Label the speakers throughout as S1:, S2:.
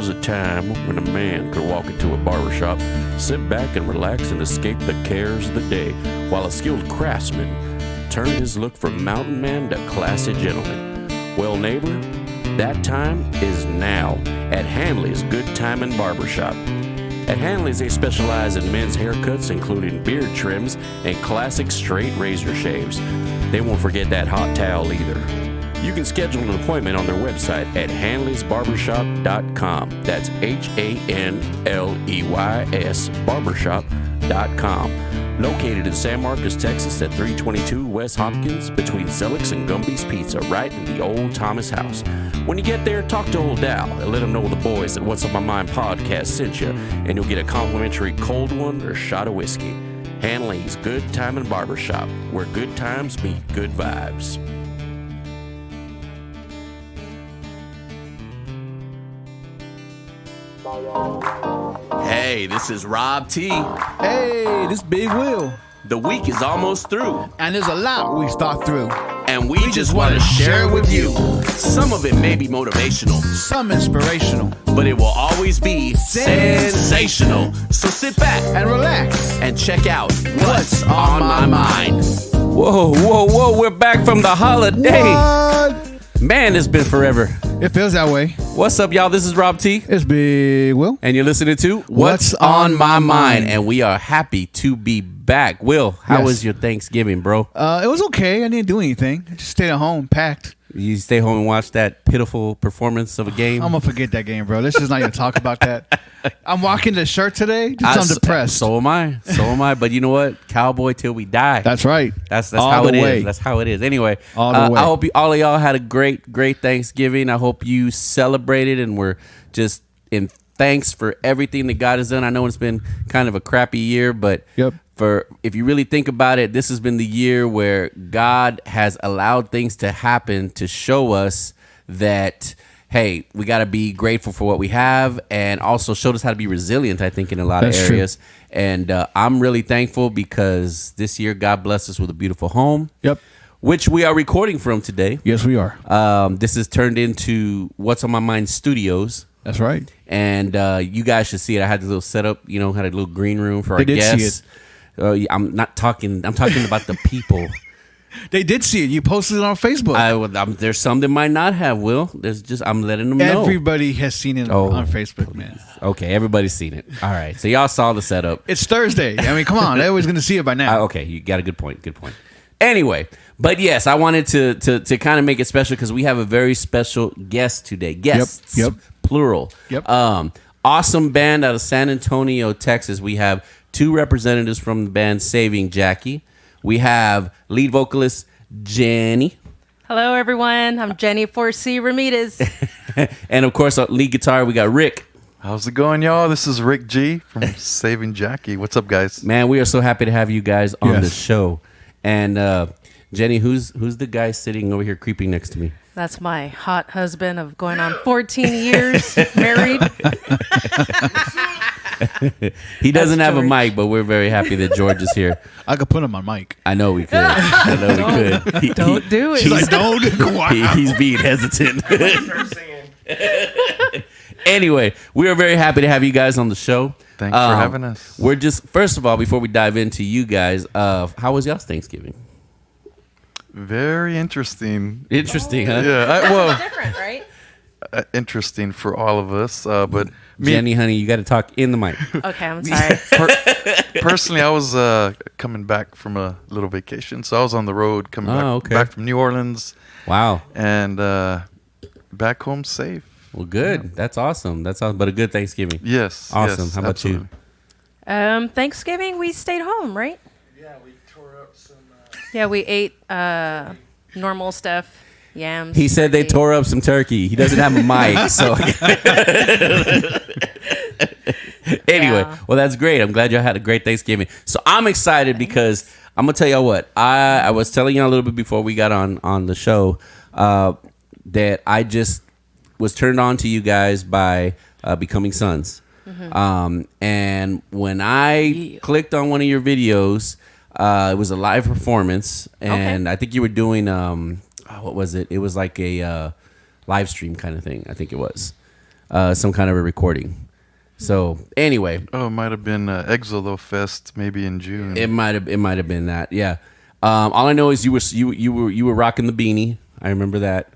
S1: was a time when a man could walk into a barbershop, sit back and relax and escape the cares of the day, while a skilled craftsman turned his look from mountain man to classy gentleman. Well, neighbor, that time is now at Hanley's Good Timin' Barbershop. At Hanley's, they specialize in men's haircuts, including beard trims and classic straight razor shaves. They won't forget that hot towel either. You can schedule an appointment on their website at hanleysbarbershop.com. That's HANLEYS barbershop.com. Located in San Marcos, Texas at 322 West Hopkins between Selleck's and Gumby's Pizza, right in the old Thomas house. When you get there, talk to old Dal and let him know the boys at What's On My Mind podcast sent you, and you'll get a complimentary cold one or shot of whiskey. Hanley's Good Timin' Barbershop, where good times meet good vibes. Hey, this is Rob T.
S2: Hey, this Big Will.
S1: The week is almost through,
S2: And there's a lot we've thought through.
S1: and we just want to share it with you. Some of it may be motivational,
S2: Some inspirational.
S1: but it will always be sensational. So sit back
S2: And relax.
S1: and check out What's on My Mind. Whoa, we're back from the holiday.
S2: What?
S1: Man, it's been forever.
S2: It feels that way.
S1: What's up, y'all? This is Rob T.
S2: It's Big Will.
S1: And you're listening to
S2: What's on My Mind.
S1: And we are happy to be back. Will, how
S2: Yes.
S1: was your Thanksgiving, bro?
S2: It was okay. I didn't do anything. I just stayed at home, packed.
S1: You stay home and watch that pitiful performance of a game?
S2: I'm going to forget that game, bro. Let's just not even talk about that. I'm walking the shirt today. I'm depressed.
S1: So am I. But you know what? Cowboy till we die.
S2: That's right.
S1: That's
S2: All
S1: how
S2: the
S1: it
S2: way.
S1: is. That's how it is. Anyway,
S2: All the way.
S1: I hope all of y'all had a great Thanksgiving. I hope you celebrated and were just in thanks for everything that God has done. I know it's been kind of a crappy year, but
S2: Yep.
S1: if you really think about it, this has been the year where God has allowed things to happen to show us that, hey, we got to be grateful for what we have, and also showed us how to be resilient, I think, in a lot
S2: That's
S1: of
S2: true.
S1: areas. And I'm really thankful because this year God blessed us with a beautiful home,
S2: Yep.
S1: which we are recording from today.
S2: Yes, we are.
S1: This is turned into What's on My Mind Studios.
S2: That's right.
S1: And you guys should see it. I had this little setup, had a little green room for our
S2: They did see
S1: guests. I'm talking about the people.
S2: They did see it. You posted it on Facebook.
S1: There's some that might not have, Will. I'm letting them know.
S2: Everybody has seen it on Facebook, man.
S1: Okay, everybody's seen it. All right. So y'all saw the setup.
S2: It's Thursday. I mean, come on. Everyone's going to see it by now.
S1: Okay, you got a good point. Anyway, but yes, I wanted to kind of make it special because we have a very special guest today. Guests,
S2: Yep.
S1: plural.
S2: Yep.
S1: Awesome band out of San Antonio, Texas. We have two representatives from the band Saving Jackie. We have lead vocalist Jenny.
S3: Hello, everyone. I'm Jenny 4C Ramirez.
S1: And of course, lead guitar, we got Rick.
S4: How's it going, y'all? This is Rick G from Saving Jackie. What's up, guys?
S1: Man, we are so happy to have you guys on
S2: Yes.
S1: the show. And Jenny, who's the guy sitting over here creeping next to me?
S3: That's my hot husband of going on 14 years married.
S1: He doesn't have a
S3: George.
S1: mic, but we're very happy that George is here.
S2: I could put him on mic.
S1: I know we could.
S3: Don't do it.
S2: She's like, don't.
S1: He's being hesitant. Anyway, we are very happy to have you guys on the show.
S4: Thanks for having us.
S1: We're just, first of all, before we dive into you guys, how was y'all's Thanksgiving?
S4: Very interesting.
S1: Interesting, huh?
S4: Yeah,
S3: Different, right?
S4: interesting for all of us. But me
S1: Jenny, honey, you got to talk in the mic.
S3: Okay, I'm sorry.
S4: personally, I was coming back from a little vacation, so I was on the road coming back from New Orleans
S1: Wow.
S4: and back home safe.
S1: Well, good. That's awesome. That's awesome. But a good Thanksgiving.
S4: Yes.
S1: Awesome.
S4: yes,
S1: How about
S4: absolutely.
S1: you?
S3: Thanksgiving, we stayed home, right?
S5: Yeah, we tore up some.
S3: Yeah, we ate normal stuff, yams.
S1: He said they
S3: turkey.
S1: tore up some turkey. He doesn't have a mic, so. Anyway,
S3: Yeah.
S1: well, that's great. I'm glad y'all had a great Thanksgiving. So I'm excited because I'm gonna tell y'all what I was telling y'all a little bit before we got on the show that I just was turned on to you guys by Becoming Sons. And when I clicked on one of your videos, it was a live performance, and I think you were doing what was it? It was like a live stream kind of thing. I think it was.
S6: some kind of a recording. So anyway,
S4: Oh, it might have been Exolo Fest maybe in June.
S6: it might have been that. Yeah. All I know is you were rocking the beanie. I remember that.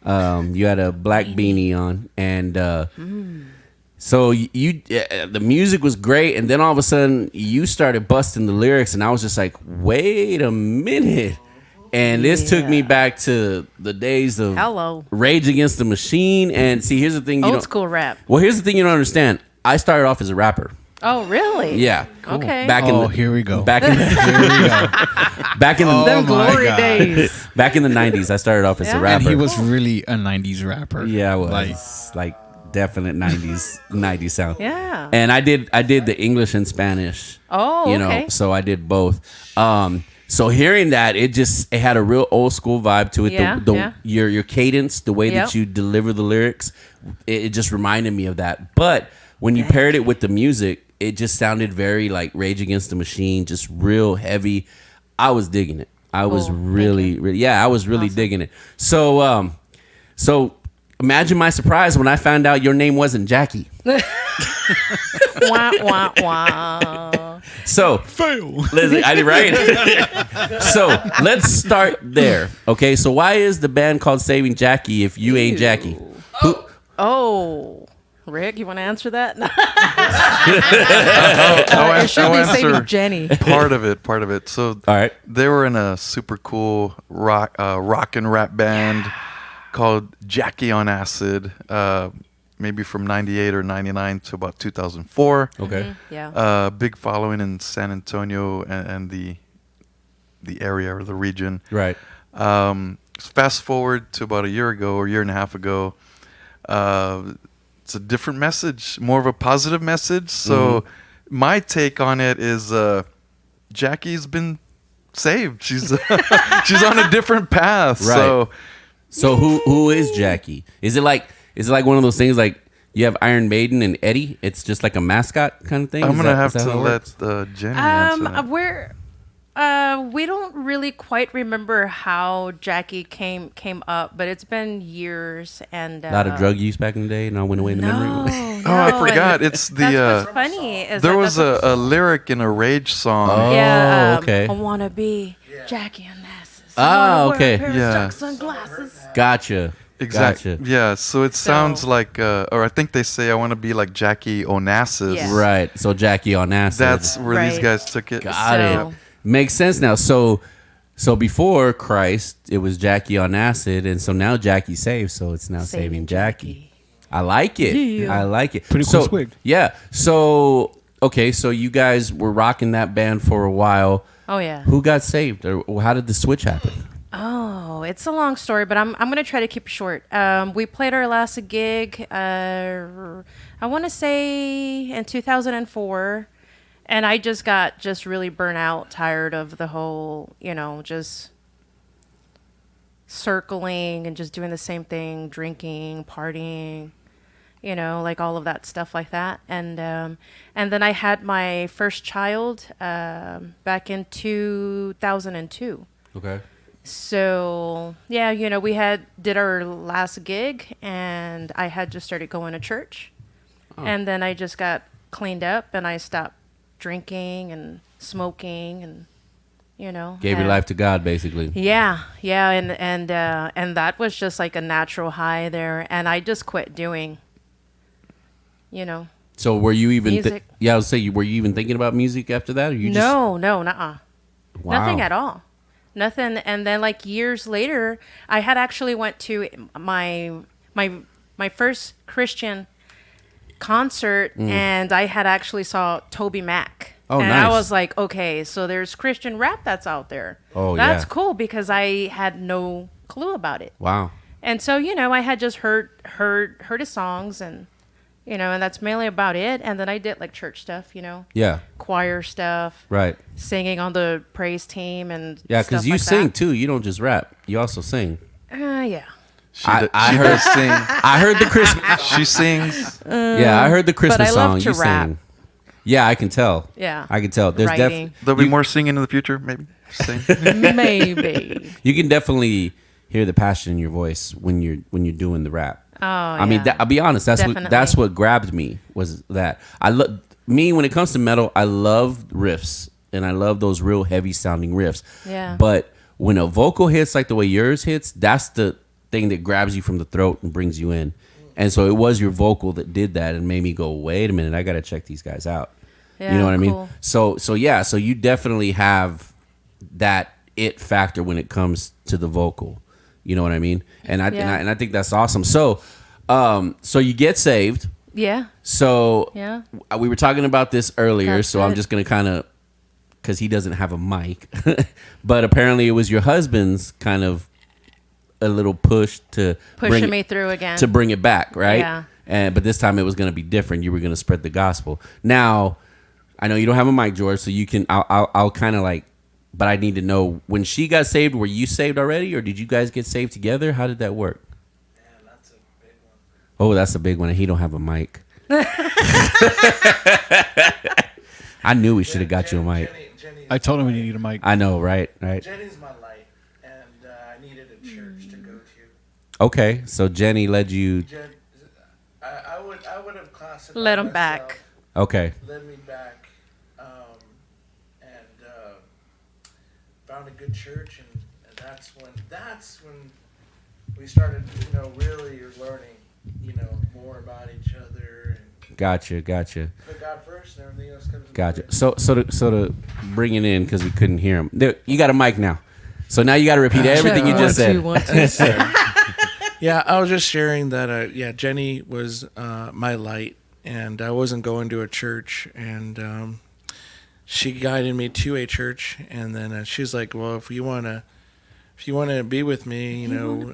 S6: You had a black beanie on, and so the music was great, and then all of a sudden you started busting the lyrics, and I was just like, wait a minute. And this took me back to the days of
S3: Hello.
S6: Rage Against the Machine. And see, here's the thing.
S3: Old school rap.
S6: Well, here's the thing you don't understand. I started off as a rapper.
S3: Oh, really?
S6: Yeah.
S3: Okay.
S6: Back in
S2: Oh,
S6: the,
S2: here we go.
S6: Back in the,
S2: Here we go.
S6: back in the,
S3: Them
S2: my
S3: glory
S2: God.
S3: days.
S6: back in the 90s, I started off as a
S3: Yeah.
S6: rapper.
S2: And he was really a 90s rapper.
S6: Yeah, I was like definite 90s sound.
S3: Yeah.
S6: And I did the English and Spanish.
S3: Oh,
S6: you know,
S3: okay.
S6: so I did both. So hearing that, it had a real old school vibe to it.
S3: Yeah, yeah.
S6: Your cadence, the way
S3: Yep.
S6: that you deliver the lyrics, it just reminded me of that. But when you paired it with the music, it just sounded very like Rage Against the Machine, just real heavy. I was digging it. I was really, I was really digging it. So, imagine my surprise when I found out your name wasn't Jackie.
S3: Wah, wah, wah.
S6: So, listen, I did right. So let's start there. Okay, so why is the band called Saving Jackie if you ain't Jackie?
S3: Oh, Rick, you want to answer that?
S4: I'll
S3: It should be
S4: answer
S3: Saving Jenny.
S4: part of it. So
S6: All right.
S4: they were in a super cool rock and rap band called Jackie on Acid, maybe from 98 or 99 to about 2004.
S6: Okay.
S3: Yeah.
S4: Big following in San Antonio and the area or the region.
S6: Right.
S4: Fast forward to about a year and a half ago. It's a different message, more of a positive message. So my take on it is Jackie's been saved. She's she's on a different path.
S6: Right. So who is Jackie? Is it like one of those things like you have Iron Maiden and Eddie? It's just like a mascot kind of thing.
S4: I'm
S6: Is
S4: gonna
S6: that-
S4: have
S6: is that
S4: to
S6: how it
S4: let
S6: works?
S4: Jenny answer that.
S3: We don't really quite remember how Jackie came up, but it's been years and
S6: A lot of drug use back in the day, and I went away in the memory.
S4: Oh, I forgot. It's
S3: That's
S4: the
S3: what's funny. Is
S4: there
S3: that
S4: was
S3: that's
S4: a lyric in a Rage song.
S6: Oh,
S3: yeah,
S6: okay.
S3: I wanna be Jackie and Onassis.
S6: Ah, okay.
S3: A pair of
S4: Yeah.
S3: dark sunglasses.
S6: Gotcha.
S4: Exactly.
S6: Gotcha.
S4: Yeah. So it sounds like, or I think they say, I want to be like Jackie Onassis.
S3: Yeah.
S6: Right. So Jackie on acid.
S4: That's where these
S3: Right.
S4: guys took it.
S6: Got
S3: So-
S6: it. Makes sense now. So before Christ, it was Jackie on acid, and so now Jackie's saved, so it's now saving Jackie. I like it.
S3: Yeah.
S6: I like it.
S2: Pretty cool swig.
S6: Yeah. So okay, so you guys were rocking that band for a while.
S3: Oh yeah.
S6: Who got saved, or how did the switch happen?
S3: Oh, it's a long story, but I'm gonna try to keep it short. We played our last gig. I want to say in 2004, and I just got really burnt out, tired of the whole, just circling and just doing the same thing, drinking, partying, like all of that stuff like that. And then I had my first child back in 2002.
S6: Okay.
S3: So yeah, we did our last gig, and I had just started going to church, and then I just got cleaned up, and I stopped drinking and smoking, and
S6: Gave your life to God, basically.
S3: Yeah, and that was just like a natural high there, and I just quit doing.
S6: So were you even?
S3: Music.
S6: I would say, were you even thinking about music after that, or you just?
S3: No, nuh-uh.
S6: Wow.
S3: Nothing at all. Nothing. And then like years later, I had actually went to my first Christian concert, and I had actually saw Toby Mac.
S6: Oh,
S3: and
S6: nice.
S3: I was like, okay, so there's Christian rap that's out there.
S6: Oh,
S3: that's
S6: yeah.
S3: cool, because I had no clue about it.
S6: Wow.
S3: And so, I had just heard his songs, and and that's mainly about it. And then I did like church stuff,
S6: Yeah.
S3: choir stuff,
S6: Right.
S3: singing on the praise team, and
S6: Yeah,
S3: stuff
S6: because you
S3: like
S6: sing
S3: that.
S6: too. You don't just rap. You also sing.
S3: Yeah.
S6: I
S4: She
S6: heard-
S4: does sing.
S6: I heard the Christmas.
S4: She sings.
S6: Yeah, I heard the Christmas
S3: I love
S6: song
S3: to
S6: you
S3: rap.
S6: sang. Yeah, I can tell.
S3: Yeah.
S6: I can tell. There's
S3: Writing.
S6: definitely
S4: There'll be more singing in the future, maybe. Sing.
S3: Maybe.
S6: you can definitely hear the passion in your voice when you're doing the rap. I mean,
S3: yeah.
S6: I'll be honest. That's
S3: Definitely.
S6: what grabbed me was that I love me when it comes to metal. I love riffs and I love those real heavy sounding riffs.
S3: Yeah.
S6: But when a vocal hits like the way yours hits, that's the thing that grabs you from the throat and brings you in. And so it was your vocal that did that and made me go, wait a minute, I got to check these guys out.
S3: Yeah,
S6: You know what I mean?
S3: cool.
S6: So you definitely have that it factor when it comes to the vocal. You know what I mean? And I think that's awesome. So you get saved.
S3: Yeah.
S6: So
S3: Yeah.
S6: we were talking about this earlier,
S3: That's
S6: so I'm
S3: good.
S6: just going to kind of, because he doesn't have a mic, but apparently it was your husband's kind of a little push to
S3: Pushing me through again.
S6: to bring it back, right?
S3: Yeah.
S6: But this time it was going to be different. You were going to spread the gospel. Now, I know you don't have a mic, George, so you can. I'll kind of like, but I need to know when she got saved. Were you saved already, or did you guys get saved together? How did that work?
S5: Man, that's a big one.
S6: Oh, that's a big one. And he don't have a mic. I knew we should have got you a mic.
S5: Jenny,
S2: I told him we need a mic.
S6: I know, right?
S5: Jenny's my light, and I needed a church to go to.
S6: Okay, so Jenny led you.
S5: Jen, I would have classified
S3: Let 'em
S5: myself,
S3: back.
S6: Okay,
S5: led me back, and found a good church, and that's when we started, really learning, more about each other, and
S6: gotcha.
S5: put God first, and everything else comes.
S6: Gotcha. So to bring it in because we couldn't hear him. There, you got a mic now, so now you got to repeat everything you just said.
S5: Yeah, I was just sharing that. Jenny was my light, and I wasn't going to a church, and she guided me to a church, and then she's like, "Well, if you wanna be with me,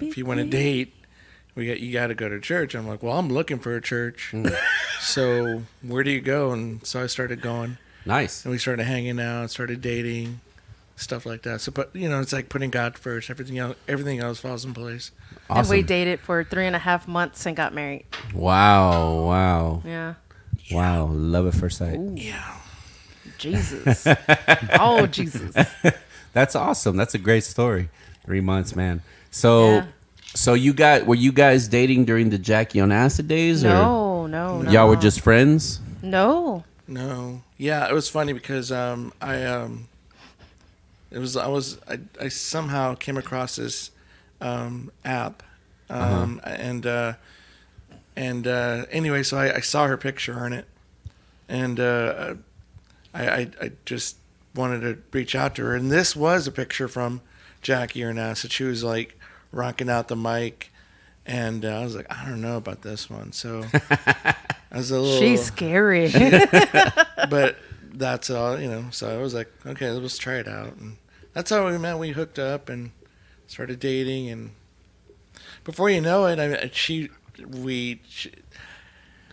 S5: if you want to date, you got to go to church." I'm like, "Well, I'm looking for a church, so where do you go?" And so I started going,
S6: Nice.
S5: and we started hanging out, started dating, stuff like that. So, but it's like putting God first. Everything else falls in place.
S3: And we
S6: Awesome.
S3: dated for 3.5 months and got married.
S6: Wow.
S3: Yeah.
S6: Wow. Love at first sight.
S5: Yeah.
S3: Jesus. Oh, Jesus.
S6: That's awesome. That's a great story. 3 months, man. So
S3: Yeah.
S6: were you guys dating during the Jackie on Acid days, or
S3: No.
S6: y'all were just friends?
S3: No.
S5: No. Yeah, it was funny because I somehow came across this app, and anyway, so I saw her picture on it, and I just wanted to reach out to her, and this was a picture from Jackie Ernest. She was like rocking out the mic, and I was like, I don't know about this one, so I was a little.
S3: She's scary.
S5: But that's all, so I was like, okay, let's try it out. And that's how we met. We hooked up and started dating. And before you know it,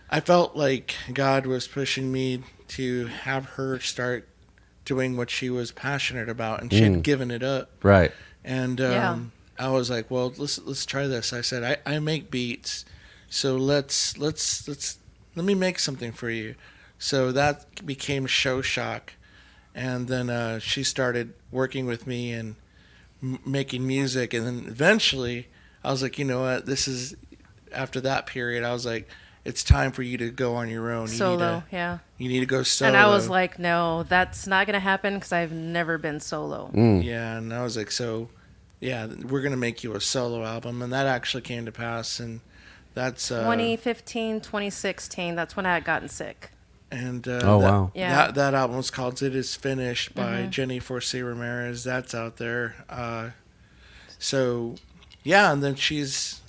S5: I felt like God was pushing me to have her start doing what she was passionate about. And she had given it up.
S6: Right.
S5: And
S3: Yeah.
S5: I was like, well, let's try this. I said, I make beats, so let me make something for you. So that became Show Shock, and then she started working with me and making music, and then eventually I was like, you know what, after that period, I was like, it's time for you to go on your own.
S3: Solo, yeah.
S5: You need to go solo.
S3: And I was like, no, that's not going to happen because I've never been solo.
S5: Yeah, and I was like, so, yeah, we're gonna make you a solo album, and that actually came to pass, and that's
S3: 2015, 2016, that's when I had gotten sick.
S5: and
S6: Oh, wow.
S3: Yeah.
S5: that album was called "It Is Finished" by Jenny Forcey Ramirez. That's out there. So, yeah, and then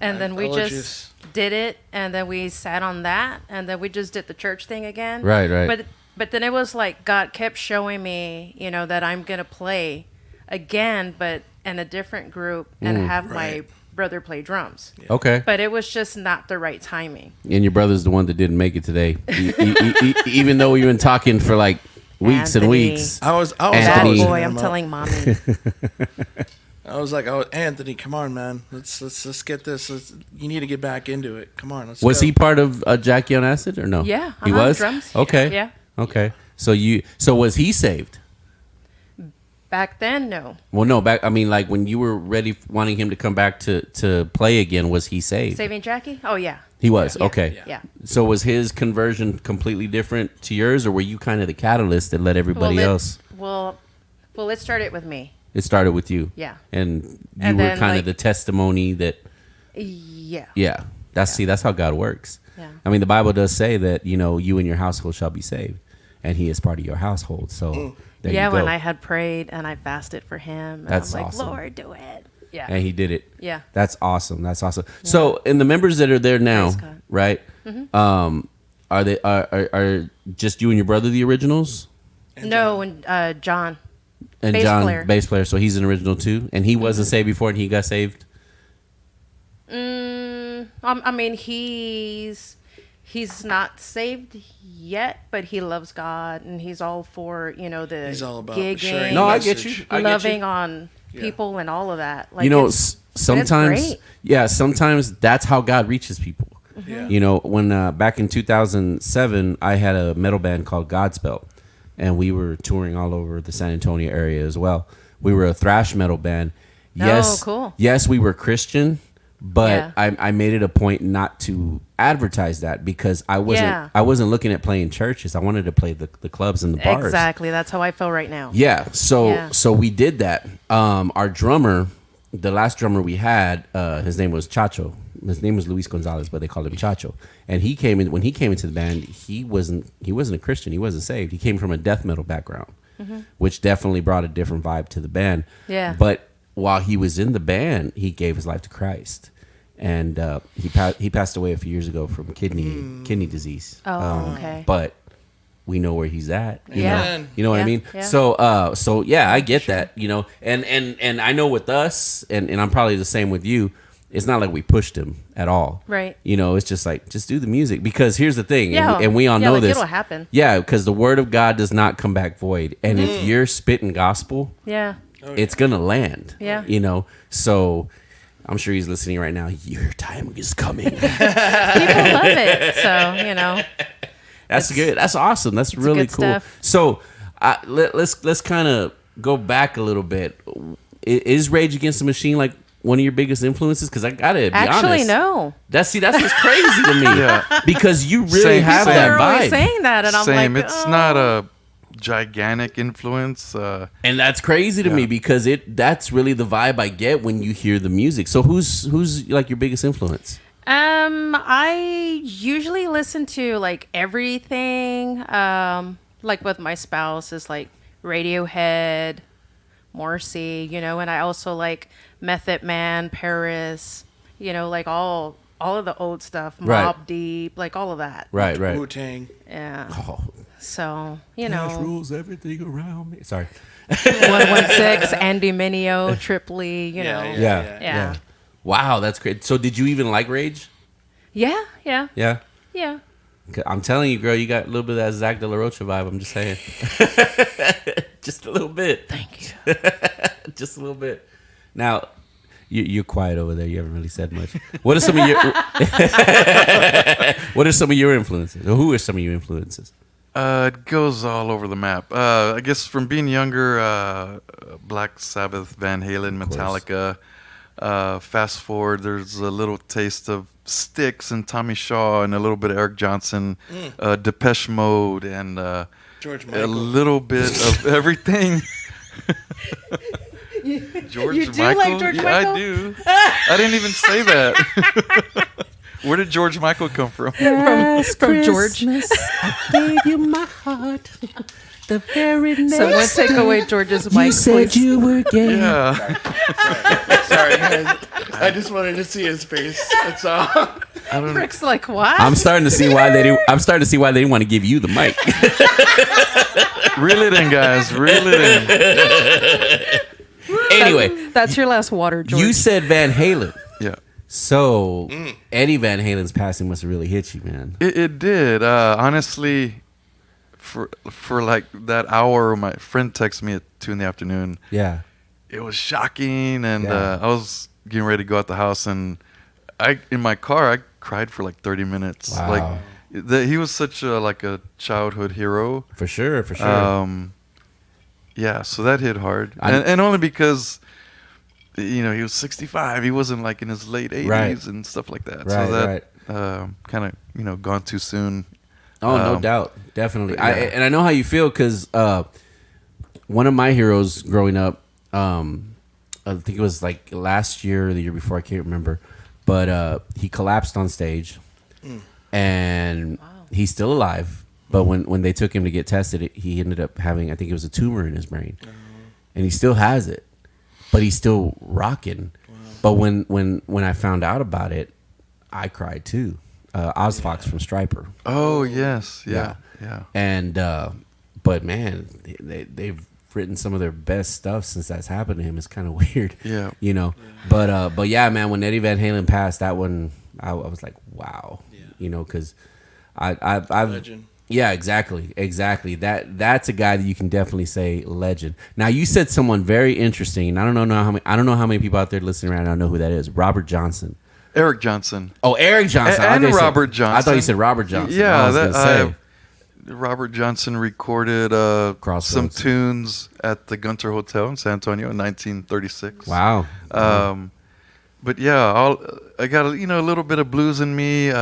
S3: And then we
S5: I'll let
S3: just did it, and then we sat on that, and then we just did the church thing again.
S6: Right.
S3: But then it was like God kept showing me, that I'm gonna play again, but in a different group, and have my
S5: Right.
S3: brother play drums.
S6: Okay.
S3: But it was just not the right timing.
S6: And your brother's the one that didn't make it today, even though we've been talking for like weeks and
S3: Anthony.
S6: weeks.
S5: I was
S3: Bad
S6: Anthony.
S5: always
S3: boy,
S5: hitting
S3: I'm
S5: him up.
S3: telling mommy.
S5: I was like, Anthony, come on, man, let's get this. You need to get back into it. Come on, let's.
S6: Was
S5: go.
S6: he part of Jackie on Acid or no?
S3: Yeah,
S6: he was.
S3: drums.
S6: Okay.
S3: Yeah.
S6: Okay. So was he saved?
S3: Back then, no.
S6: Well, no, back. I mean, like when you were ready, wanting him to come back to play again, was he saved?
S3: Saving Jackie? Oh yeah.
S6: He was.
S3: Yeah.
S6: Okay.
S3: Yeah.
S6: So was his conversion completely different to yours, or were you kind of the catalyst that led everybody else?
S3: Well, it started with me.
S6: It started with you.
S3: Yeah.
S6: And you
S3: And
S6: were
S3: then,
S6: kind
S3: like-
S6: of the testimony that.
S3: Yeah.
S6: Yeah. That's how God works.
S3: Yeah.
S6: I mean, the Bible does say that you and your household shall be saved, and He is part of your household. So there
S3: Yeah,
S6: you go.
S3: when I had prayed and I fasted for him, and
S6: That's
S3: I'm like,
S6: awesome.
S3: Lord, do it. Yeah.
S6: And He did it.
S3: Yeah.
S6: That's awesome. That's awesome. So, and the members that are there now,
S3: Praise God.
S6: right? Are they are just you and your brother the originals?
S3: No, and John.
S6: And
S3: Bass
S6: John,
S3: player.
S6: bass player, so he's an original too, and he wasn't saved before, and he got saved.
S3: I mean, he's not saved yet, but he loves God, and he's all for the
S5: He's all about
S3: gigging,
S5: sharing
S6: No,
S5: the
S6: I get
S5: message.
S6: you. I get
S3: loving
S6: you.
S3: on people and all of that. Like,
S6: You know,
S3: it's
S6: sometimes,
S3: great.
S6: yeah, sometimes that's how God reaches people.
S5: Yeah.
S6: You know, when back in 2007, I had a metal band called Godspell, and we were touring all over the San Antonio area as well. We were a thrash metal band. Yes,
S3: cool.
S6: Yes, we were Christian, but
S3: Yeah.
S6: I made it a point not to advertise that because I
S3: Yeah.
S6: wasn't looking at playing churches. I wanted to play the clubs and the bars.
S3: Exactly. That's how I feel right now.
S6: Yeah. So
S3: Yeah.
S6: so we did that. Our drummer, the last drummer we had, his name was Chacho. His name was Luis Gonzalez, but they called him Chacho. And he came in when he came into the band. He wasn't a Christian. He wasn't saved. He came from a death metal background, which definitely brought a different vibe to the band.
S3: Yeah.
S6: But while he was in the band, he gave his life to Christ, and he passed away a few years ago from kidney disease.
S3: Oh, okay.
S6: But we know where he's at. You
S3: Yeah.
S6: know?
S5: Amen.
S6: You know what I
S3: Yeah,
S6: mean?
S3: yeah.
S6: So yeah, I get that, and I know with us, and I'm probably the same with you. It's not like we pushed him at all.
S3: Right.
S6: It's just like, just do the music. Because here's the thing,
S3: Yeah.
S6: and we all
S3: Yeah,
S6: know
S3: like,
S6: this.
S3: it'll happen.
S6: Yeah, because the word of God does not come back void. And if you're spitting gospel,
S3: Yeah.
S6: it's going to land.
S3: Yeah.
S6: So I'm sure he's listening right now. Your time is coming.
S3: People love it. So,
S6: That's good. That's awesome. That's really
S3: good
S6: cool.
S3: stuff.
S6: So let's kind of go back a little bit. Is Rage Against the Machine like one of your biggest influences? Because I gotta be honest.
S3: actually, no.
S6: That's what's crazy to me.
S4: Yeah.
S6: Because you really
S4: Same,
S6: have
S4: same.
S6: that
S3: They're always
S6: vibe,
S3: saying that, and I'm
S4: Same.
S3: like,
S4: It's
S3: oh.
S4: not a gigantic influence.
S6: and that's crazy to me because that's really the vibe I get when you hear the music. So who's like your biggest influence?
S3: I usually listen to like everything. Like with my spouse is like Radiohead, Morrissey, and I also like Method Man, Paris, like all of the old stuff,
S6: Right.
S3: Mobb Deep, like all of that.
S6: Right.
S5: Wu Tang.
S3: Yeah.
S6: Oh,
S3: So,
S6: rules everything around me. Sorry.
S3: 116, Andy Mineo, Tripoli,
S6: Yeah. Wow, that's great. So did you even like Rage?
S3: Yeah.
S6: Yeah.
S3: 'Cause
S6: I'm telling you, girl, you got a little bit of that Zach De La Rocha vibe. I'm just saying. Just a little bit.
S3: Thank you.
S6: Just a little bit. Now, you're quiet over there. You haven't really said much. What are some of your What are some of your influences? Or who are some of your influences?
S4: It goes all over the map. I guess from being younger, Black Sabbath, Van Halen, Metallica. Fast forward, there's a little taste of Styx and Tommy Shaw and a little bit of Eric Johnson, Depeche Mode, and
S5: George
S4: a
S5: Michael.
S4: little bit of everything. George
S3: You do
S4: Michael?
S3: like George
S4: Yeah,
S3: Michael?
S4: I do. I didn't even say that. Where did George Michael come from?
S3: From George.
S6: I gave you my heart. The very next
S3: Someone take away George's mic,
S6: you said
S3: please.
S6: you were gay.
S4: Yeah.
S5: Sorry, guys. I just wanted to see his face. That's all.
S3: Rick's like, what?
S6: I'm starting to see why they didn't want to give you the mic.
S4: Reel it in, guys. Reel it in.
S6: Anyway,
S3: That's your last water, George.
S6: you said Van Halen.
S4: Yeah.
S6: So Eddie Van Halen's passing must have really hit you, man.
S4: It did. Honestly, for like that hour, my friend texted me at 2 in.
S6: Yeah.
S4: It was shocking, and
S6: Yeah.
S4: I was getting ready to go out the house, and in my car I cried for like 30 minutes.
S6: Wow.
S4: Like he was such a childhood hero.
S6: For sure.
S4: Yeah, so that hit hard,
S6: I-
S4: and only because he was 65. He wasn't like in his late 80s
S6: Right.
S4: and stuff like that.
S6: Right,
S4: so that
S6: right.
S4: kind of gone too soon.
S6: Oh, no doubt, definitely.
S4: yeah.
S6: And I know how you feel because one of my heroes growing up, I think it was like last year or the year before, I can't remember, but he collapsed on stage, and he's still alive. But when they took him to get tested, he ended up having, I think it was a tumor in his brain, and he still has it, but he's still rocking. But when I found out about it, I cried too. Oz Fox from Stryper.
S4: Oh yes, yeah.
S6: And but man, they've written some of their best stuff since that's happened to him. It's kind of weird,
S4: Yeah.
S6: But yeah, man, when Eddie Van Halen passed, that one I was like, wow, because I've
S5: Legend.
S6: Yeah, exactly. That's a guy that you can definitely say legend. Now you said someone very interesting, and I don't know how many people out there listening right now know who that is. Robert Johnson.
S4: Eric Johnson.
S6: Oh, Eric Johnson.
S4: And
S6: I thought you said-
S4: Robert Johnson.
S6: I thought you said Robert Johnson.
S4: Yeah,
S6: I was gonna say.
S4: Robert Johnson recorded some
S6: Crossroads.
S4: tunes at the Gunter Hotel in San Antonio in 1936.
S6: Wow.
S4: But yeah, I got a little bit of blues in me.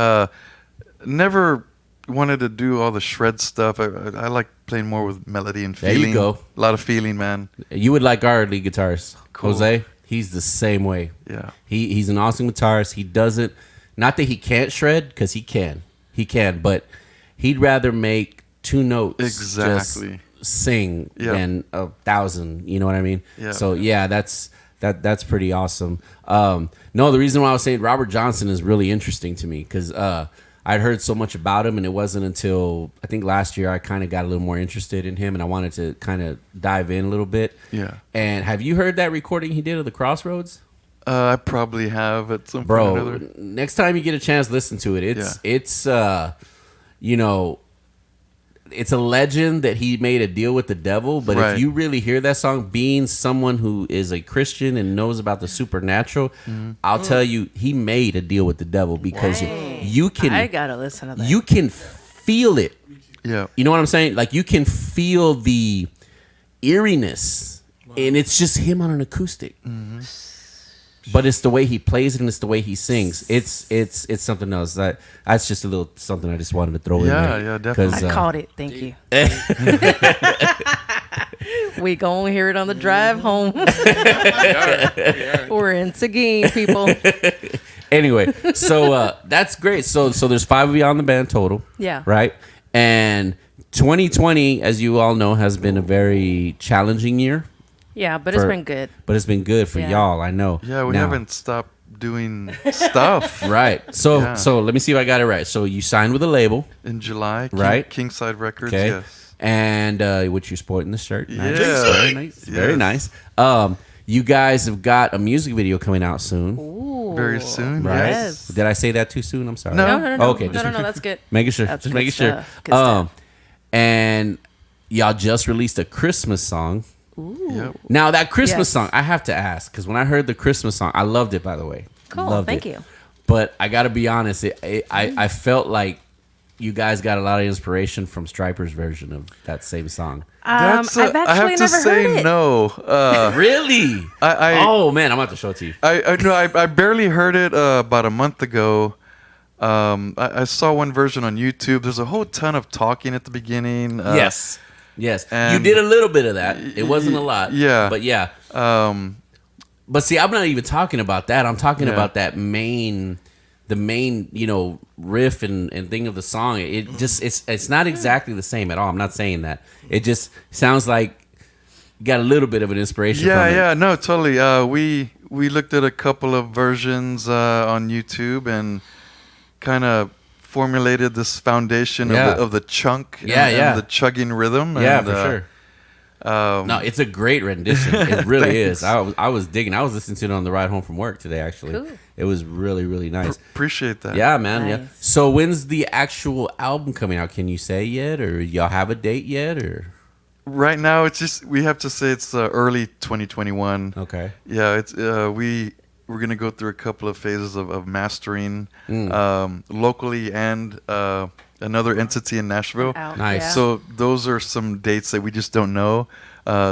S4: Never wanted to do all the shred stuff. I like playing more with melody and
S6: There you
S4: feeling.
S6: go.
S4: A lot of feeling, man.
S6: You would like our lead guitarist,
S4: Cool.
S6: Jose. He's the same way.
S4: Yeah.
S6: He's an awesome guitarist. He doesn't, not that he can't shred, because he can, but he'd rather make two notes
S4: Exactly.
S6: just sing
S4: Yeah.
S6: than 1,000. You know what I mean?
S4: Yeah.
S6: So yeah, that's pretty awesome. No, the reason why I was saying Robert Johnson is really interesting to me because I'd heard so much about him, and it wasn't until I think last year I kind of got a little more interested in him, and I wanted to kind of dive in a little bit.
S4: Yeah.
S6: And have you heard that recording he did of the Crossroads?
S4: I probably have at some point or
S6: Bro,
S4: another.
S6: next time you get a chance, listen to it. It's it's a legend that he made a deal with the devil. But
S4: Right.
S6: if you really hear that song, being someone who is a Christian and knows about the supernatural,
S4: Mm-hmm.
S6: I'll tell you, he made a deal with the devil because you
S3: I
S6: can
S3: gotta listen to that.
S6: you can feel it.
S4: Yeah.
S6: You know what I'm saying? Like you can feel the eeriness, and it's just him on an acoustic. But it's the way he plays it, and it's the way he sings. It's something else. That's just a little something I just wanted to throw in
S4: Yeah,
S6: there.
S4: yeah, definitely.
S6: 'Cause,
S3: I caught it. Thank you. We gonna hear it on the drive home. We're in Seguin, people.
S6: Anyway, so that's great. So there's 5 of you on the band total.
S3: Yeah.
S6: Right. And 2020, as you all know, has been a very challenging year.
S3: Yeah, but it's
S6: For-
S3: been good.
S6: But it's been good for
S3: Yeah.
S6: y'all. I know.
S4: Yeah, we
S6: Now-
S4: haven't stopped doing stuff.
S6: Right. So
S4: Yeah.
S6: so let me see if I got it right. So you signed with a label,
S4: In July,
S6: Right.
S4: Kingside Records,
S6: okay?
S4: yes.
S6: And which you're sporting the shirt. Nice.
S4: Yeah.
S6: Very nice. Very
S4: Yes.
S6: nice. You guys have got a music video coming out soon.
S3: Ooh.
S4: Very soon,
S6: Right?
S3: Yes.
S6: Did I say that too soon? I'm sorry.
S4: No.
S3: No.
S6: Okay,
S3: No,
S6: just
S3: no, that's good.
S6: making sure.
S3: That's
S6: Just
S3: good
S6: making sure.
S3: stuff. Good stuff.
S6: And y'all just released a Christmas song.
S4: Yep.
S6: Now that Christmas
S3: Yes.
S6: song, I have to ask because when I heard the Christmas song, I loved it. By the way,
S3: Cool,
S6: Loved
S3: thank
S6: it.
S3: you.
S6: But I got to be honest, I felt like you guys got a lot of inspiration from Stryper's version of that same song.
S4: That's
S3: I've
S4: I
S3: actually
S4: have to
S3: never
S4: say
S3: heard it.
S4: no.
S6: Really? Oh man, I'm about to show it to you.
S4: I barely heard it about a month ago. I saw one version on YouTube. There's a whole ton of talking at the beginning.
S6: Yes. You
S4: and-
S6: did a little bit of that. It wasn't a lot.
S4: Yeah.
S6: But yeah.
S4: Um,
S6: But see, I'm not even talking about that. I'm talking
S4: Yeah.
S6: about the main, riff and thing of the song. It just it's not exactly the same at all. I'm not saying that. It just sounds like you got a little bit of an inspiration
S4: yeah,
S6: from it.
S4: yeah, no, totally. We looked at a couple of versions on YouTube and kind of formulated this foundation
S6: Yeah.
S4: of the chunk
S6: Yeah,
S4: and,
S6: yeah.
S4: and the chugging rhythm.
S6: Yeah,
S4: and,
S6: for sure.
S4: Um,
S6: No, it's a great rendition. It really is.
S4: Thanks.
S6: I was digging. I was listening to it on the ride home from work today. Actually,
S3: Cool.
S6: it was really really nice.
S4: appreciate that.
S6: Yeah, man. Yeah.
S3: Nice.
S6: So when's the actual album coming out? Can you say yet, or y'all have a date yet, or
S4: Right now, it's just we have to say it's early 2021.
S6: okay?
S4: Yeah, it's we're gonna go through a couple of phases of mastering
S6: Mm.
S4: locally and another entity in Nashville.
S3: Out,
S6: Nice.
S3: yeah.
S4: So those are some dates that we just don't know.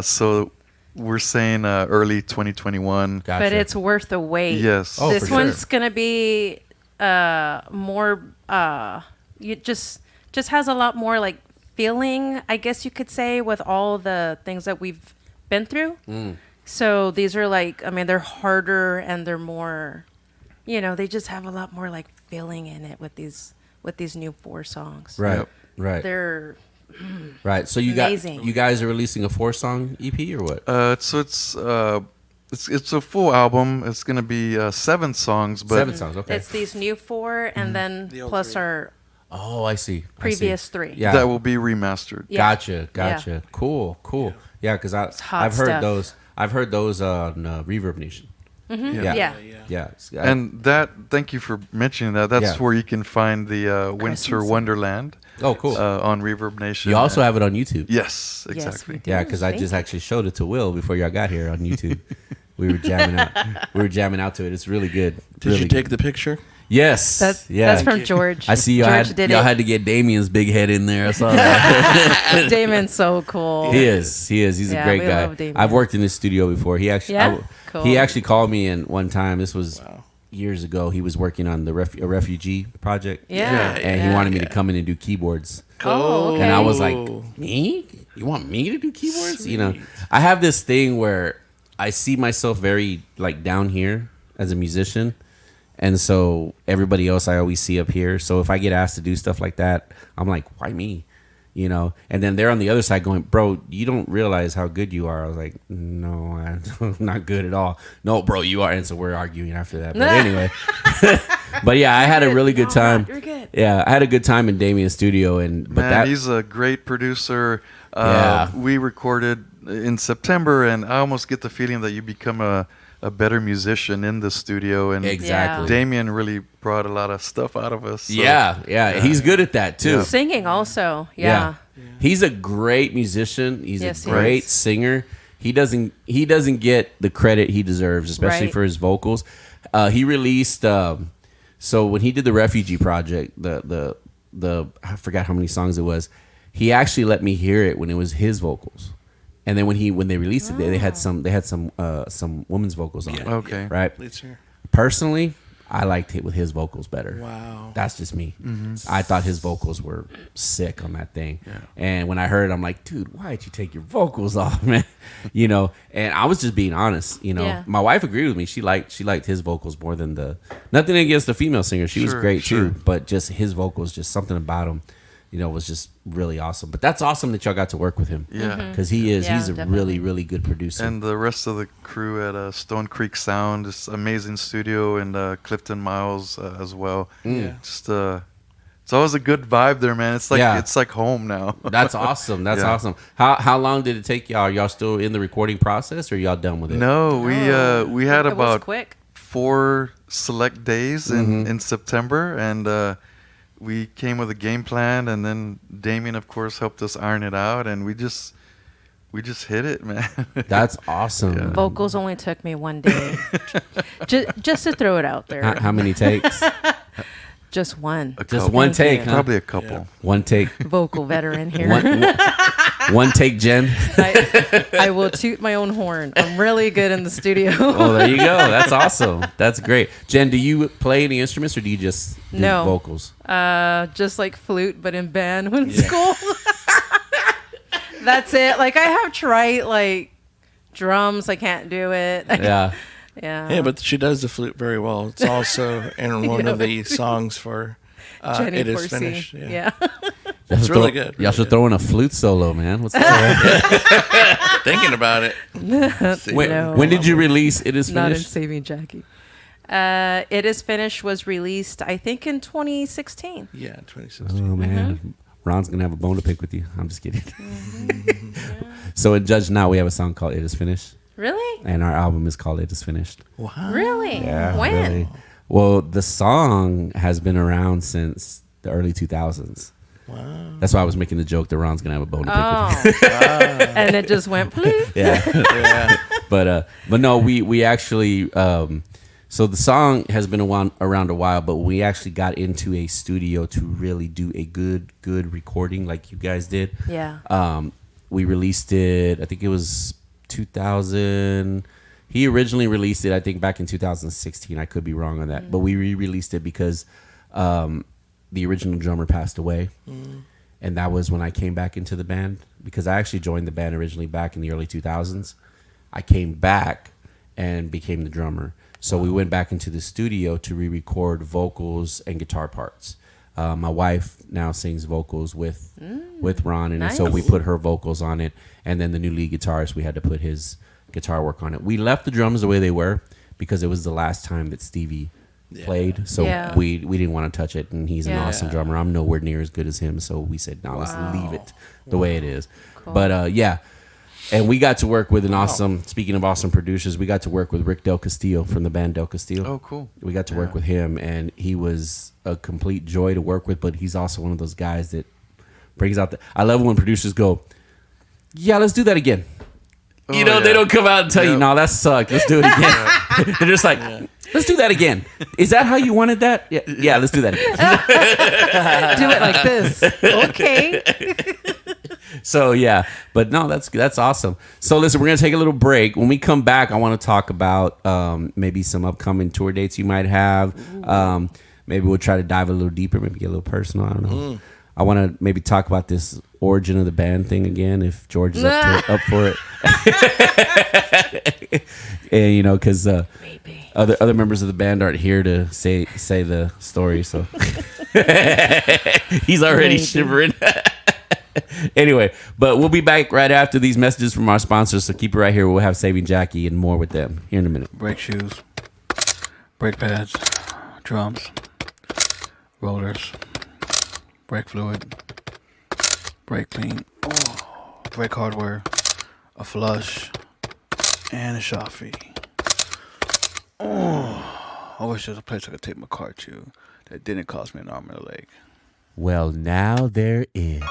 S4: So we're saying early 2021.
S6: Gotcha.
S3: but it's worth the wait.
S4: Yes.
S6: Oh,
S3: This
S6: for
S3: one's
S6: sure.
S3: gonna be more. You just has a lot more like feeling, I guess you could say, with all the things that we've been through. So these are like, I mean, they're harder and they're more, they just have a lot more like feeling in it with these new 4 songs.
S6: right,
S4: Yep.
S6: right,
S3: They're
S6: right. So
S3: amazing.
S6: you guys are releasing a 4-song EP or what?
S4: So it's a full album. It's gonna be 7 songs, but
S6: 7 songs. Okay.
S3: it's these new 4 and then
S5: The old
S3: plus
S5: 3.
S3: our
S6: Oh, I see.
S3: previous 3.
S6: Yeah.
S4: that will be remastered.
S3: Yeah.
S6: Gotcha. Cool. Yeah, because
S3: hot
S6: I've heard
S3: stuff.
S6: those. I've heard those on Reverb Nation. Yeah.
S3: Yeah.
S4: And that, thank you for mentioning that. That's
S6: Yeah.
S4: where you can find the Winter
S3: Christmas.
S4: Wonderland
S6: Oh, cool.
S4: on Reverb Nation.
S6: You also have it on YouTube.
S4: Yes,
S3: Yes,
S4: exactly.
S3: we do.
S6: Yeah, because I
S3: Thank
S6: just
S3: you.
S6: actually showed it to Will before y'all got here on YouTube. We were jamming out. We were jamming out to it. It's really good.
S5: Did
S6: really
S5: you take the picture?
S6: Yes.
S3: That's from George.
S6: I see
S3: George
S6: y'all
S3: did
S6: y'all
S3: it.
S6: had to get Damien's big head in there. I saw that.
S3: Damon's so cool.
S6: He is. He's a
S3: Yeah,
S6: great
S3: we
S6: guy.
S3: love Damien.
S6: I've worked in his studio before. He actually
S3: Yeah? Cool.
S6: he actually called me in one time. This was
S5: Wow.
S6: years ago. He was working on a refugee project.
S3: Yeah.
S6: And he wanted me to come in and do keyboards.
S3: Oh, okay.
S6: And I was like,
S5: Oh.
S6: me? You want me to do keyboards? I have this thing where I see myself very like down here as a musician. And so everybody else I always see up here. So if I get asked to do stuff like that, I'm like, why me? And then they're on the other side going, bro, you don't realize how good you are. I was like, no, I'm not good at all. No, bro, you are. And so we're arguing after that. But anyway, but yeah, I had a really good
S3: No,
S6: time.
S3: you're good.
S6: Yeah, I had a good time in Damien's studio.
S4: Man, he's a great producer.
S6: Yeah.
S4: We recorded in September, and I almost get the feeling that you become a better musician in the studio. And
S6: exactly.
S4: Damien really brought a lot of stuff out of us. So.
S6: Yeah, he's good at that too.
S3: Singing also. Yeah.
S6: He's a great musician. He's
S3: Yes,
S6: a
S3: he
S6: great
S3: is.
S6: singer. He doesn't get the credit he deserves, especially
S3: Right.
S6: for his vocals. He released so when he did the Refugee Project, the I forgot how many songs it was. He actually let me hear it when it was his vocals. And then when they released it, they had some women's vocals on it.
S4: Okay.
S6: Right?
S5: Let's hear.
S6: Personally, I liked it with his vocals better.
S5: Wow.
S6: That's just me. I thought his vocals were sick on that thing. And when I heard it, I'm like, dude, why'd you take your vocals off, man? And I was just being honest.
S3: Yeah.
S6: My wife agreed with me. She liked his vocals more than nothing against the female singer. She was
S4: Sure,
S6: great
S4: sure.
S6: too, but just his vocals, just something about him, was just really awesome. But that's awesome that y'all got to work with him.
S4: Yeah.
S6: Because
S3: Yeah,
S6: he's a
S3: definitely.
S6: really, really good producer.
S4: And the rest of the crew at Stone Creek Sound, this amazing studio, and Clifton Miles as well.
S5: Yeah.
S4: Just it's always a good vibe there, man. It's like
S6: Yeah.
S4: it's like home now.
S6: That's awesome. That's
S4: Yeah.
S6: awesome. How long did it take y'all? Are y'all still in the recording process, or y'all done with it?
S4: No, we had
S3: It was
S4: about
S3: quick.
S4: 4 select days in September, and we came with a game plan, and then Damien, of course, helped us iron it out, and we just hit it, man.
S6: That's awesome.
S3: Vocals only took me 1 day. just to throw it out there.
S6: How many takes?
S3: Just one.
S6: Just one take,
S3: you.
S6: huh?
S4: Probably a couple.
S5: Yeah.
S6: One take.
S3: Vocal veteran here.
S6: One take, Jen.
S3: I will toot my own horn. I'm really good in the studio.
S6: Oh, there you go. That's awesome. That's great. Jen, do you play any instruments, or do you just do
S3: No.
S6: vocals?
S3: Just like flute, but in band when it's cool. That's it. Like I have tried like drums. I can't do it.
S6: Yeah.
S3: Yeah.
S5: Yeah, but she does the flute very well. It's also in one of the songs for
S3: Jenny
S5: It Is
S3: Forsey.
S5: Finished.
S3: Yeah.
S6: Y'all should
S5: really
S6: throw-
S5: good,
S6: Y'all
S5: really
S6: should
S5: good.
S6: throw in a flute solo, man. What's that?
S5: Thinking about it. See,
S6: when,
S3: No.
S6: when did you release It Is
S3: Not in
S6: Finished?
S3: Saving Jackie. It Is Finished was released, I think, in 2016.
S5: Yeah,
S6: Oh
S5: 2016.
S6: man, Ron's gonna have a bone to pick with you. I'm just kidding. So in Judge Now, we have a song called It Is Finished,
S3: Really?
S6: and our album is called It Is Finished.
S5: Wow.
S3: Really?
S6: Yeah,
S3: When?
S6: really. Well, the song has been around since the early 2000s.
S5: Wow.
S6: That's why I was making the joke that Ron's gonna have a bone to pick with you.
S3: Oh. And it just went, please.
S6: Yeah,
S5: Yeah.
S6: but no, we actually So the song has been around a while, but we actually got into a studio to really do a good recording like you guys did.
S3: Yeah.
S6: We released it, I think it was 2000. He originally released it, I think, back in 2016. I could be wrong on that. But we re-released it because the original drummer passed away. And that was when I came back into the band, because I actually joined the band originally back in the early 2000s. I came back and became the drummer. So we went back into the studio to re-record vocals and guitar parts. My wife now sings vocals with Ron, and so we put her vocals on it. And then the new lead guitarist, we had to put his guitar work on it. We left the drums the way they were because it was the last time that Stevie played. So we didn't want to touch it, and he's an awesome drummer. I'm nowhere near as good as him, so we said, no, let's leave it the way it is.
S3: Cool.
S6: But and we got to work with an awesome, speaking of awesome producers, we got to work with Rick Del Castillo from the band Del Castillo.
S4: Oh, cool.
S6: We got to work with him, and he was a complete joy to work with, but he's also one of those guys that brings out I love when producers go, yeah, let's do that again. You know, they don't come out and tell you, no, that sucked. Let's do it again. They're just like, let's do that again. Is that how you wanted that? Yeah, let's do that again.
S3: Do it like this. Okay.
S6: So yeah, but no, that's awesome. So listen, we're gonna take a little break. When we come back, I want to talk about maybe some upcoming tour dates you might have. Maybe we'll try to dive a little deeper, maybe get a little personal. I don't know. I want to maybe talk about this origin of the band thing again, if George is up for it. And you know, because other members of the band aren't here to say the story, so he's already shivering. Anyway, but we'll be back right after these messages from our sponsors, so keep it right here. We'll have Saving Jackie and more with them here in a minute.
S2: Brake shoes, brake pads, drums, rollers, brake fluid, brake clean, brake hardware, a flush, and a shop fee. I wish there was a place I could take my car to that didn't cost me an arm and a leg.
S6: Well, now there is.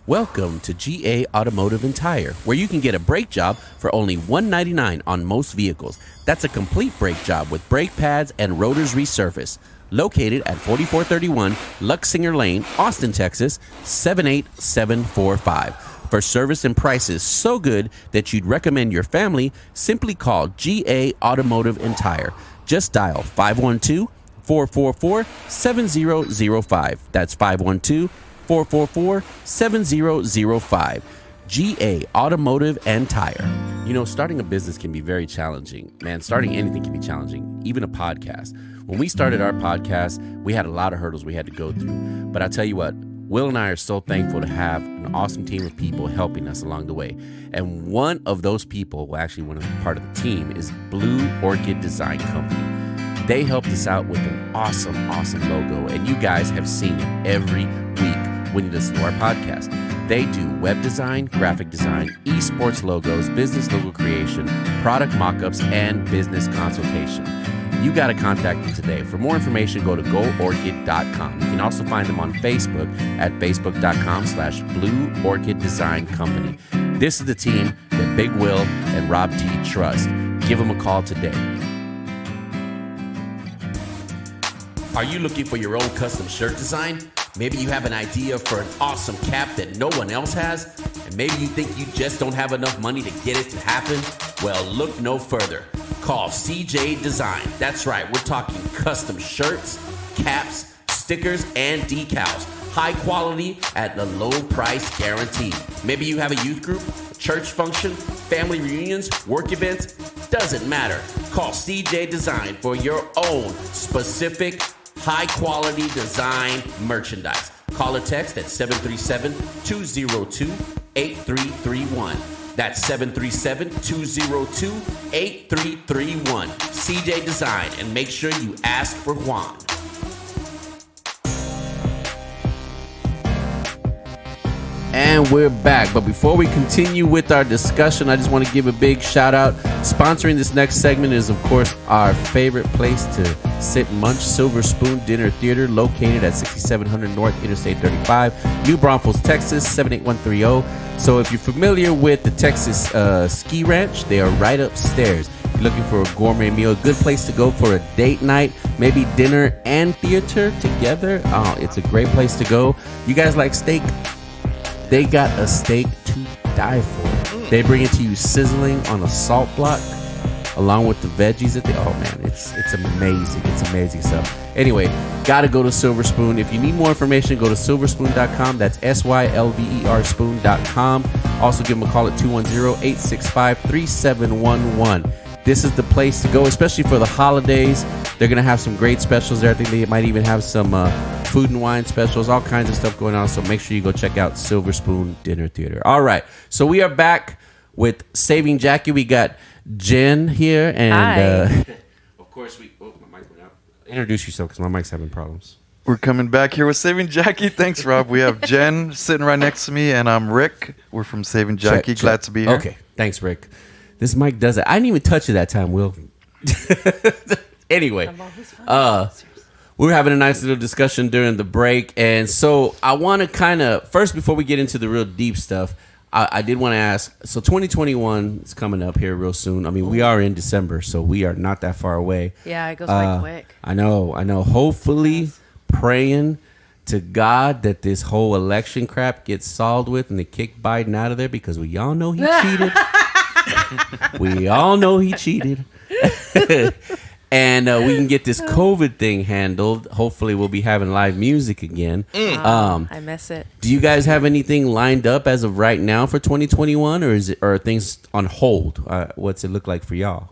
S6: Welcome to GA Automotive and Tire, where you can get a brake job for only $199 on most vehicles. That's a complete brake job with brake pads and rotors resurfaced. Located at 4431 Luxinger Lane, Austin, Texas, 78745. For service and prices so good that you'd recommend your family, simply call GA Automotive and Tire. Just dial 512-444-7005. That's 512-444-7005. GA Automotive and Tire. You know, starting a business can be very challenging. Man, starting anything can be challenging, even a podcast. When we started our podcast, we had a lot of hurdles we had to go through. But I tell you what, Will and I are so thankful to have an awesome team of people helping us along the way. And one of those people, well, actually one of part of the team, is Blue Orchid Design Company. They helped us out with an awesome logo, and you guys have seen it every week when you listen to our podcast. They do web design, graphic design, esports logos, business logo creation, product mock-ups, and business consultation. You got to contact them today. For more information, go to goorchid.com. You can also find them on Facebook at facebook.com/Blue Orchid Design Company. This is the team that Big Will and Rob T trust. Give them a call today. Are you looking for your own custom shirt design? Maybe you have an idea for an awesome cap that no one else has, and maybe you think you just don't have enough money to get it to happen? Well, look no further. Call CJ Design. That's right, we're talking custom shirts, caps, stickers, and decals. High quality at a low price guarantee. Maybe you have a youth group, church function, family reunions, work events. Doesn't matter. Call CJ Design for your own specific high-quality design merchandise. Call or text at 737-202-8331. That's 737-202-8331. CJ Design, and make sure you ask for Juan. And we're back. But before we continue with our discussion, I just want to give a big shout out. Sponsoring this next segment is, of course, our favorite place to sit and munch, Silver Spoon Dinner Theater, located at 6700 North Interstate 35, New Braunfels, Texas, 78130. So if you're familiar with the Texas Ski Ranch, they are right upstairs. If you're looking for a gourmet meal, a good place to go for a date night, maybe dinner and theater together. Oh, it's a great place to go. You guys like steak? They got a steak to die for. They bring it to you sizzling on a salt block, along with the veggies that they. Oh man, it's amazing. It's amazing stuff. Anyway, gotta go to Silver Spoon. If you need more information, go to silverspoon.com. That's SYLVER spoon.com. Also, give them a call at 210-865-3711. This is the place to go, especially for the holidays. They're gonna have some great specials there. I think they might even have some food and wine specials, all kinds of stuff going on. So make sure you go check out Silver Spoon Dinner Theater. All right, so we are back with Saving Jackie. We got Jen here, and of course my mic went out. Introduce yourself because my mic's having problems.
S4: We're coming back here with Saving Jackie. Thanks, Rob. We have Jen sitting right next to me, and I'm Rick. We're from Saving Jackie. Glad to be here.
S6: Okay, thanks, Rick. This mic does it. I didn't even touch it that time, Will. Anyway, we were having a nice little discussion during the break, and so I want to kind of first, before we get into the real deep stuff, I did want to ask. So 2021 is coming up here real soon. I mean, we are in December, so we are not that far away.
S3: Yeah, it goes by quick.
S6: I know. Hopefully, praying to God that this whole election crap gets solved with, and they kick Biden out of there, because we all know he cheated. We all know he cheated. And we can get this COVID thing handled. Hopefully, we'll be having live music again.
S3: I miss it.
S6: Do you guys have anything lined up as of right now for 2021, or are things on hold? What's it look like for y'all?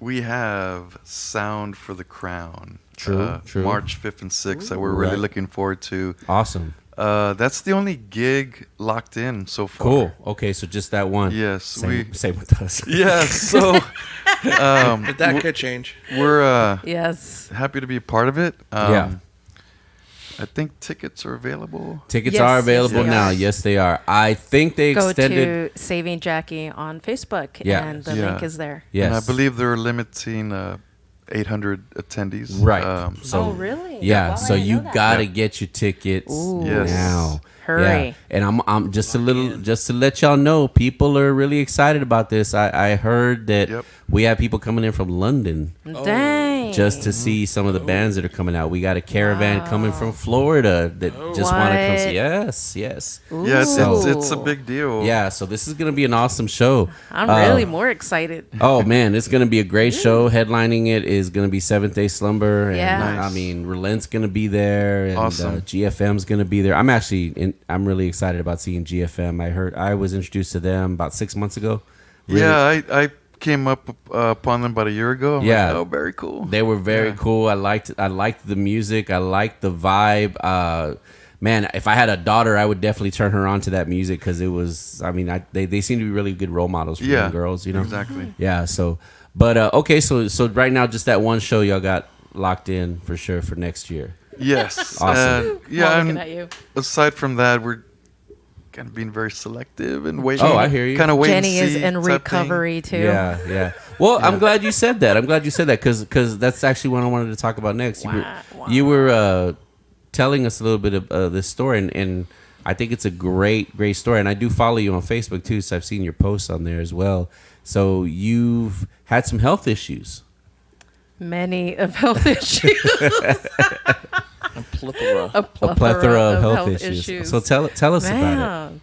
S4: We have Sound for the Crown.
S6: True.
S4: March 5th and 6th that we're really looking forward to.
S6: Awesome.
S4: That's the only gig locked in so far.
S6: Cool. Okay, so just that one.
S4: Yes,
S6: Same with us.
S4: Yes, so
S5: But that could change.
S4: we're
S3: Yes.
S4: happy to be a part of it.
S6: Yeah.
S4: I think tickets are available.
S6: Tickets
S3: Yes,
S6: are
S3: yes,
S6: available
S3: they
S6: now.
S3: are.
S6: Yes, they are. I think they
S3: Go
S6: extended.
S3: to Saving Jackie on Facebook,
S6: Yeah.
S3: and the
S4: Yeah.
S3: link is there.
S6: Yes.
S4: And I believe they're limiting 800 attendees.
S6: Right.
S3: Oh, really?
S6: Yeah.
S3: Wow,
S6: So
S3: I didn't
S6: you
S3: know that.
S6: gotta get your tickets
S3: Ooh.
S4: Yes.
S6: now.
S3: Hurry.
S6: Yeah. And I'm just to let y'all know, people are really excited about this. I heard that
S4: Yep.
S6: we have people coming in from London
S3: Dang.
S6: just to see some of the bands that are coming out. We got a caravan coming from Florida that just want to come see. Yes.
S4: Yeah, it's a big deal.
S6: Yeah. So this is gonna be an awesome show.
S3: I'm really more excited.
S6: Oh man, it's gonna be a great show. Headlining it is gonna be Seventh Day Slumber, and
S3: Yeah.
S4: Nice.
S6: I mean, Relent's gonna be there, and
S4: Awesome.
S6: GFM's gonna be there. I'm really excited about seeing GFM. I was introduced to them about 6 months ago. Really-
S4: Yeah, I came up upon them about a year ago. I'm
S6: Yeah.
S4: like, oh, very cool.
S6: They were very
S4: Yeah.
S6: cool. I liked the music. I liked the vibe. Man, if I had a daughter, I would definitely turn her on to that music, because it was. I mean, they seem to be really good role models for young girls. You know,
S4: exactly.
S6: Yeah. So, but okay. So right now, just that one show y'all got locked in for sure for next year.
S4: Yes.
S6: Awesome.
S4: Yeah,
S3: While looking
S4: and
S3: at you.
S4: aside from that, we're kind of being very selective and waiting.
S6: Oh, I hear you.
S4: Kind of waiting.
S3: Jenny is in recovery too.
S6: Yeah. Well, I'm glad you said that. Because that's actually what I wanted to talk about next. You were telling us a little bit of this story, and I think it's a great story. And I do follow you on Facebook too, so I've seen your posts on there as well. So you've had some health issues.
S3: Many of health issues.
S5: A plethora.
S3: A
S6: Plethora of health issues. So tell us about
S3: Man,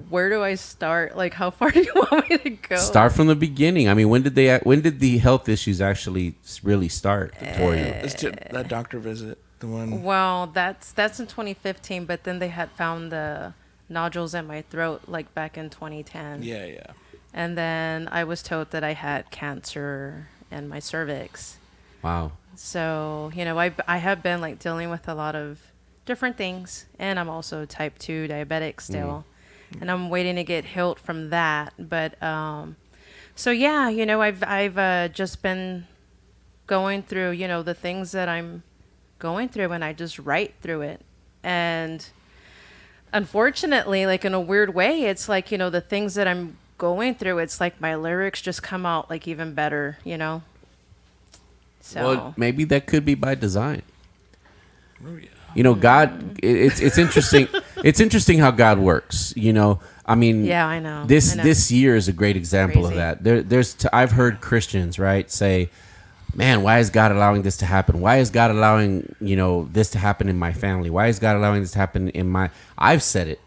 S3: where do I start? Like, how far do you want me to go?
S6: it. Start from the beginning. I mean, when did the health issues actually really start for you?
S5: Let's do that doctor visit. The one.
S3: Well, that's in 2015, but then they had found the nodules in my throat like back in 2010.
S5: Yeah.
S3: And then I was told that I had cancer in my cervix.
S6: Wow.
S3: So, I have been like dealing with a lot of different things, and I'm also type 2 diabetic still. And I'm waiting to get healed from that. But so yeah, I've just been going through, the things that I'm going through, and I just write through it. And unfortunately, like in a weird way, it's like, the things that I'm going through, it's like my lyrics just come out like even better, So
S6: Well, maybe that could be by design.
S5: Oh, yeah.
S6: God. It's interesting. It's interesting how God works. I mean,
S3: Yeah, I know.
S6: This
S3: I know.
S6: this year is a great example of
S3: Crazy.
S6: that. I've heard Christians say, "Man, why is God allowing this to happen? Why is God allowing this to happen in my family? Why is God allowing this to happen in my?" I've said it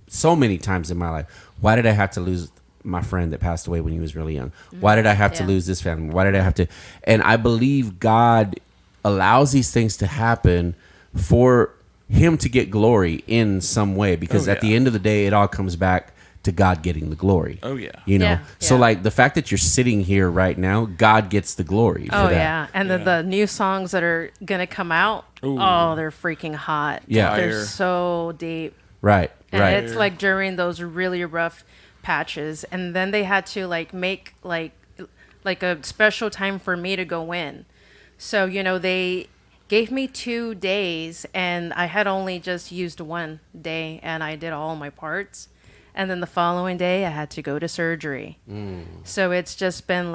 S6: so many times in my life. Why did I have to lose my friend that passed away when he was really young? Why did I have to
S3: Yeah.
S6: lose this family? Why did I have to? And I believe God allows these things to happen for him to get glory in some way, because
S5: Oh,
S6: at the
S5: yeah.
S6: end of the day, it all comes back to God getting the glory.
S5: Oh, yeah.
S3: Yeah,
S6: So
S3: yeah.
S6: like the fact that you're sitting here right now, God gets the glory for
S3: Oh
S6: that.
S3: yeah, and the new songs that are gonna come out, they're freaking hot.
S6: Yeah.
S3: They're
S5: Fire.
S3: so deep.
S6: Right.
S3: And
S6: Right.
S3: it's like during those really rough patches, and then they had to make like a special time for me to go in. So they gave me 2 days, and I had only just used 1 day, and I did all my parts. And then the following day, I had to go to surgery. So it's just been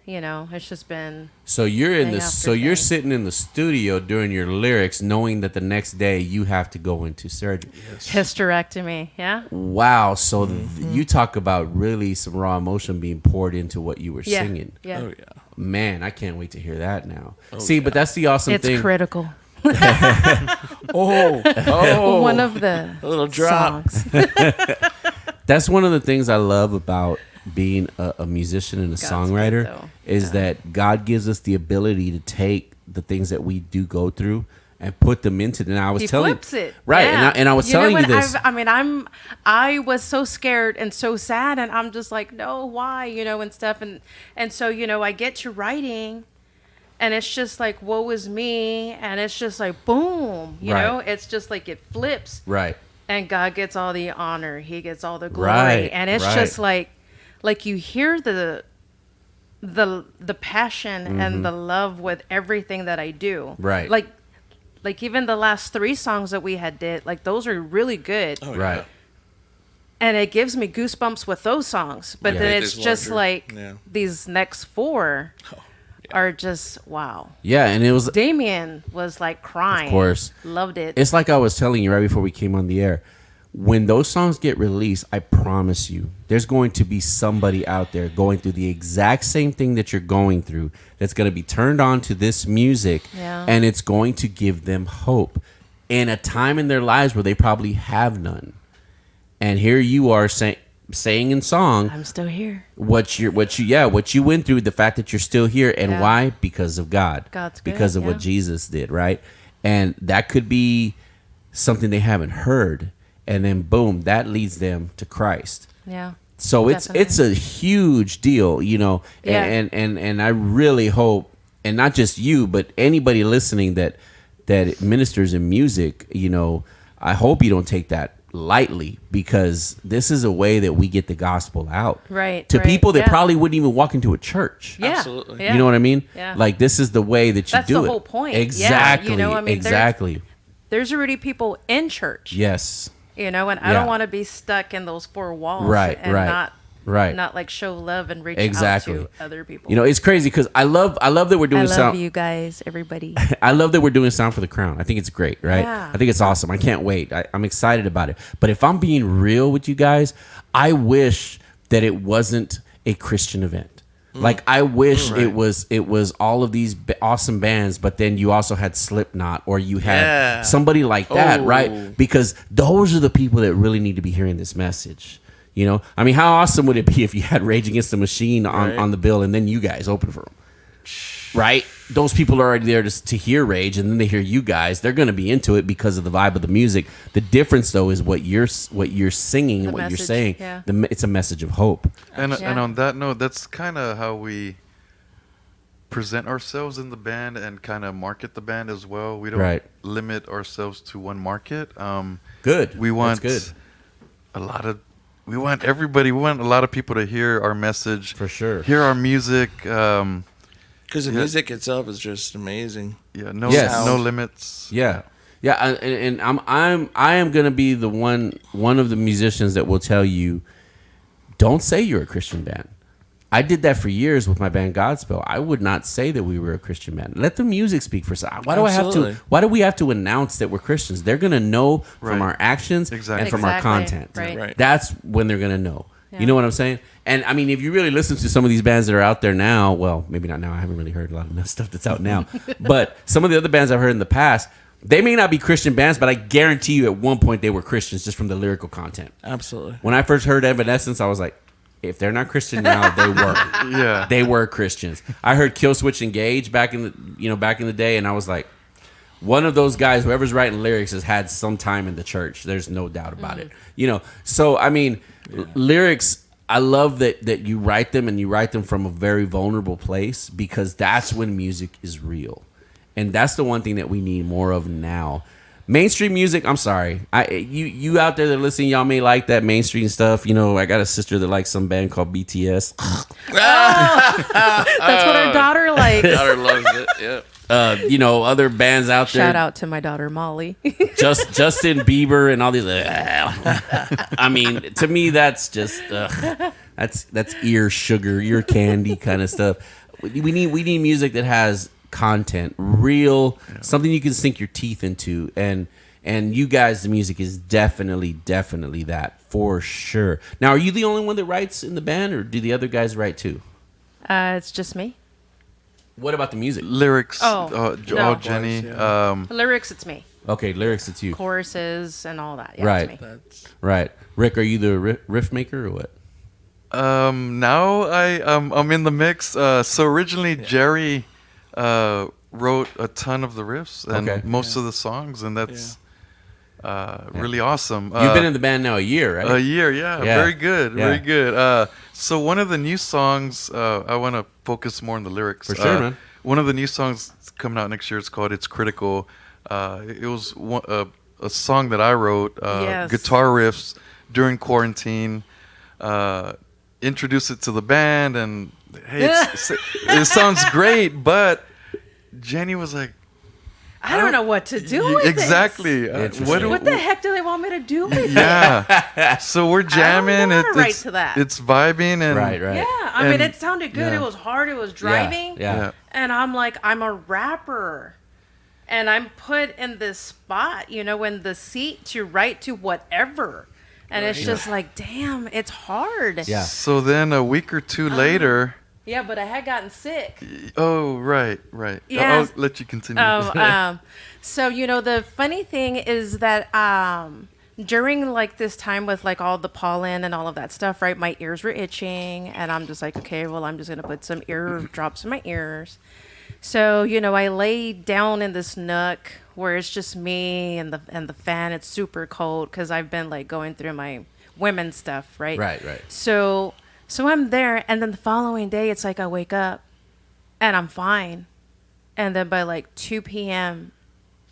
S3: it's just been
S6: So you're in
S3: Day
S6: this.
S3: after
S6: So you're
S3: day.
S6: sitting in the studio doing your lyrics, knowing that the next day you have to go into surgery.
S3: hysterectomy. Yeah.
S6: Wow. So you talk about really some raw emotion being poured into what you were
S3: Yeah.
S6: singing.
S3: Yeah.
S5: Oh, yeah.
S6: Man, I can't wait to hear that now. See, but that's the awesome
S3: It's
S6: thing.
S3: critical.
S5: Oh,
S3: One of the
S5: a little drop.
S3: songs.
S6: That's one of the things I love about being a musician and a
S3: God's
S6: songwriter
S3: good, though.
S6: is that God gives us the ability to take the things that we do go through and put them into. And I was
S3: He
S6: telling
S3: flips it,
S6: right,
S3: yeah.
S6: and I was
S3: You know
S6: telling you
S3: what?
S6: this.
S3: I was so scared and so sad, and I'm just like, no, why, and stuff, and so I get to writing, and it's just like, woe is me, and it's just like, boom,
S6: Right.
S3: it's just like it flips,
S6: Right.
S3: and God gets all the honor, He gets all the glory,
S6: Right,
S3: and it's
S6: right.
S3: just like you hear the passion and the love with everything that I do,
S6: Right.
S3: like even the last 3 songs that we had did, like those are really good,
S5: Oh,
S6: Right.
S5: yeah.
S3: and it gives me goosebumps with those songs. But
S6: Yeah.
S3: then
S5: Faith
S3: it's
S5: is
S3: just
S5: larger.
S3: like
S5: Yeah.
S3: these next 4 are just wow.
S6: Yeah, and it was
S3: Damien was like crying.
S6: Of course.
S3: Loved it.
S6: It's like I was telling you right before we came on the air. When those songs get released, I promise you, there's going to be somebody out there going through the exact same thing that you're going through that's going to be turned on to this music,
S3: Yeah.
S6: and it's going to give them hope in a time in their lives where they probably have none. And here you are saying in song
S3: I'm still here.
S6: what you went through, the fact that you're still here, and
S3: Yeah.
S6: why? Because of God.
S3: God's good,
S6: because of
S3: yeah.
S6: what Jesus did, right? And that could be something they haven't heard, and then boom, that leads them to Christ.
S3: Yeah.
S6: So it's
S3: Definitely.
S6: a huge deal,
S3: Yeah.
S6: and I really hope, and not just you, but anybody listening that ministers in music, I hope you don't take that lightly, because this is a way that we get the gospel out
S3: Right,
S6: to
S3: right,
S6: people that
S3: yeah.
S6: probably wouldn't even walk into a church.
S3: Yeah.
S5: Absolutely.
S3: Yeah.
S6: You know what I mean?
S3: Yeah.
S6: Like, this is the way that you
S3: That's
S6: do
S3: the
S6: it.
S3: whole point. Yeah,
S6: Exactly.
S3: there's-
S6: Exactly.
S3: There's already people in church.
S6: Yes.
S3: And I
S6: Yeah.
S3: don't want to be stuck in those 4 walls.
S6: Right,
S3: And
S6: right, right.
S3: not like show love and reach
S6: Exactly.
S3: out to other people.
S6: It's crazy because I love that we're
S3: I
S6: doing
S3: love
S6: sound.
S3: you guys, everybody.
S6: I love that we're doing Sound for the Crown. I think it's great, right?
S3: Yeah.
S6: I think it's awesome. I can't wait. I'm excited about it. But if I'm being real with you guys, I wish that it wasn't a Christian event. Like, I wish it was all of these awesome bands, but then you also had Slipknot, or you had
S5: Yeah.
S6: somebody like that,
S5: Oh.
S6: right? Because those are the people that really need to be hearing this message. I mean, how awesome would it be if you had Rage Against the Machine
S5: Right.
S6: on the bill, and then you guys open for them? Right? Those people are already there to hear Rage, and then they hear you guys. They're going to be into it because of the vibe of the music. The difference, though, is what you're singing,
S3: The
S6: what you're
S3: message,
S6: saying.
S3: yeah.
S6: It's a message of hope.
S4: And
S3: Yeah.
S4: on that note, that's kind of how we present ourselves in the band and kind of market the band as well. We don't
S6: Right.
S4: limit ourselves to one market.
S6: Good.
S4: We want
S6: That's good.
S4: we want everybody. We want a lot of people to hear our message,
S6: For sure.
S4: hear our music.
S5: Because the
S4: Yeah.
S5: music itself is just amazing.
S4: Yeah, no
S6: Yes.
S4: no limits.
S6: Yeah. Yeah, and I am gonna be the one of the musicians that will tell you, don't say you're a Christian band. I did that for years with my band Godspell. I would not say that we were a Christian band. Let the music speak for itself. Why do
S5: Absolutely.
S6: Why do we have to announce that we're Christians? They're gonna know from
S4: Right.
S6: our actions
S4: Exactly.
S6: and from our
S3: Exactly.
S6: content.
S3: Right.
S5: Right.
S6: That's when they're gonna know.
S3: Yeah.
S6: You know what I'm saying? And I mean, if you really listen to some of these bands that are out there now, well, maybe not now. I haven't really heard a lot of stuff that's out now. But some of the other bands I've heard in the past, they may not be Christian bands, but I guarantee you at one point they were Christians just from the lyrical content.
S5: Absolutely.
S6: When I first heard Evanescence, I was like, if they're not Christian now, they were.
S4: Yeah.
S6: They were Christians. I heard Killswitch Engage back in the day, and I was like, one of those guys, whoever's writing lyrics, has had some time in the church. There's no doubt about it. So I mean, lyrics. I love that you write them, and you write them from a very vulnerable place, because that's when music is real, and that's the one thing that we need more of now. Mainstream music, I'm sorry. You out there that listen, y'all may like that mainstream stuff. I got a sister that likes some band called BTS.
S3: That's what our daughter likes.
S5: Daughter loves it. Yeah.
S6: Other bands out there.
S3: Shout out to my daughter Molly.
S6: Justin Bieber and all these. I mean, to me, that's just that's ear sugar, ear candy kind of stuff. We need music that has content, real, something you can sink your teeth into, and you guys, the music is definitely that for sure. Now, are you the only one that writes in the band, or do the other guys write too?
S3: It's just me.
S6: What about the music?
S4: Lyrics.
S3: Oh, no.
S4: Jenny.
S3: Lyrics, it's me.
S6: Okay, lyrics, it's you.
S3: Choruses and all that. Yeah,
S6: Right.
S3: It's me.
S5: That's
S6: Right. Rick, are you the riff maker or what?
S4: Now I'm in the mix. So originally Jerry wrote a ton of the riffs and
S6: Okay.
S4: most of the songs, and that's really awesome.
S6: You've been in the band now a year, right?
S4: a year, yeah. Very good,
S6: Yeah.
S4: very good. So one of the new songs, I want to focus more on the lyrics.
S6: For sure, man.
S4: One of the new songs coming out next year, it's called "It's Critical." It was a song that I wrote,
S3: Yes.
S4: guitar riffs during quarantine. Introduce it to the band, and hey, it sounds great, but Jenny was like,
S3: I don't know what to do with
S4: exactly.
S6: Interesting.
S3: What the heck do they want me to do with it?
S4: Yeah. So we're jamming.
S3: wanna write
S4: It's
S3: to that.
S4: It's vibing and
S6: Right.
S3: Yeah, I mean,
S4: And-
S3: it sounded good.
S4: yeah.
S3: It was hard. It was driving.
S6: Yeah.
S3: And I'm like, I'm a rapper. And I'm put in this spot, in the seat to write to whatever. And it's just like, damn, it's hard.
S6: Yeah.
S4: So then a week or two later,
S3: Yeah, but I had gotten sick.
S4: oh right.
S3: Yeah.
S4: I'll let you continue.
S3: So, the funny thing is that during like this time with like all the pollen and all of that stuff, right, my ears were itching, and I'm just like, okay, well, I'm just going to put some ear drops in my ears. So, I lay down in this nook where it's just me and the fan. It's super cold because I've been like going through my women's stuff, right?
S6: Right.
S3: So I'm there, and then the following day, it's like I wake up, and I'm fine, and then by like 2 p.m.,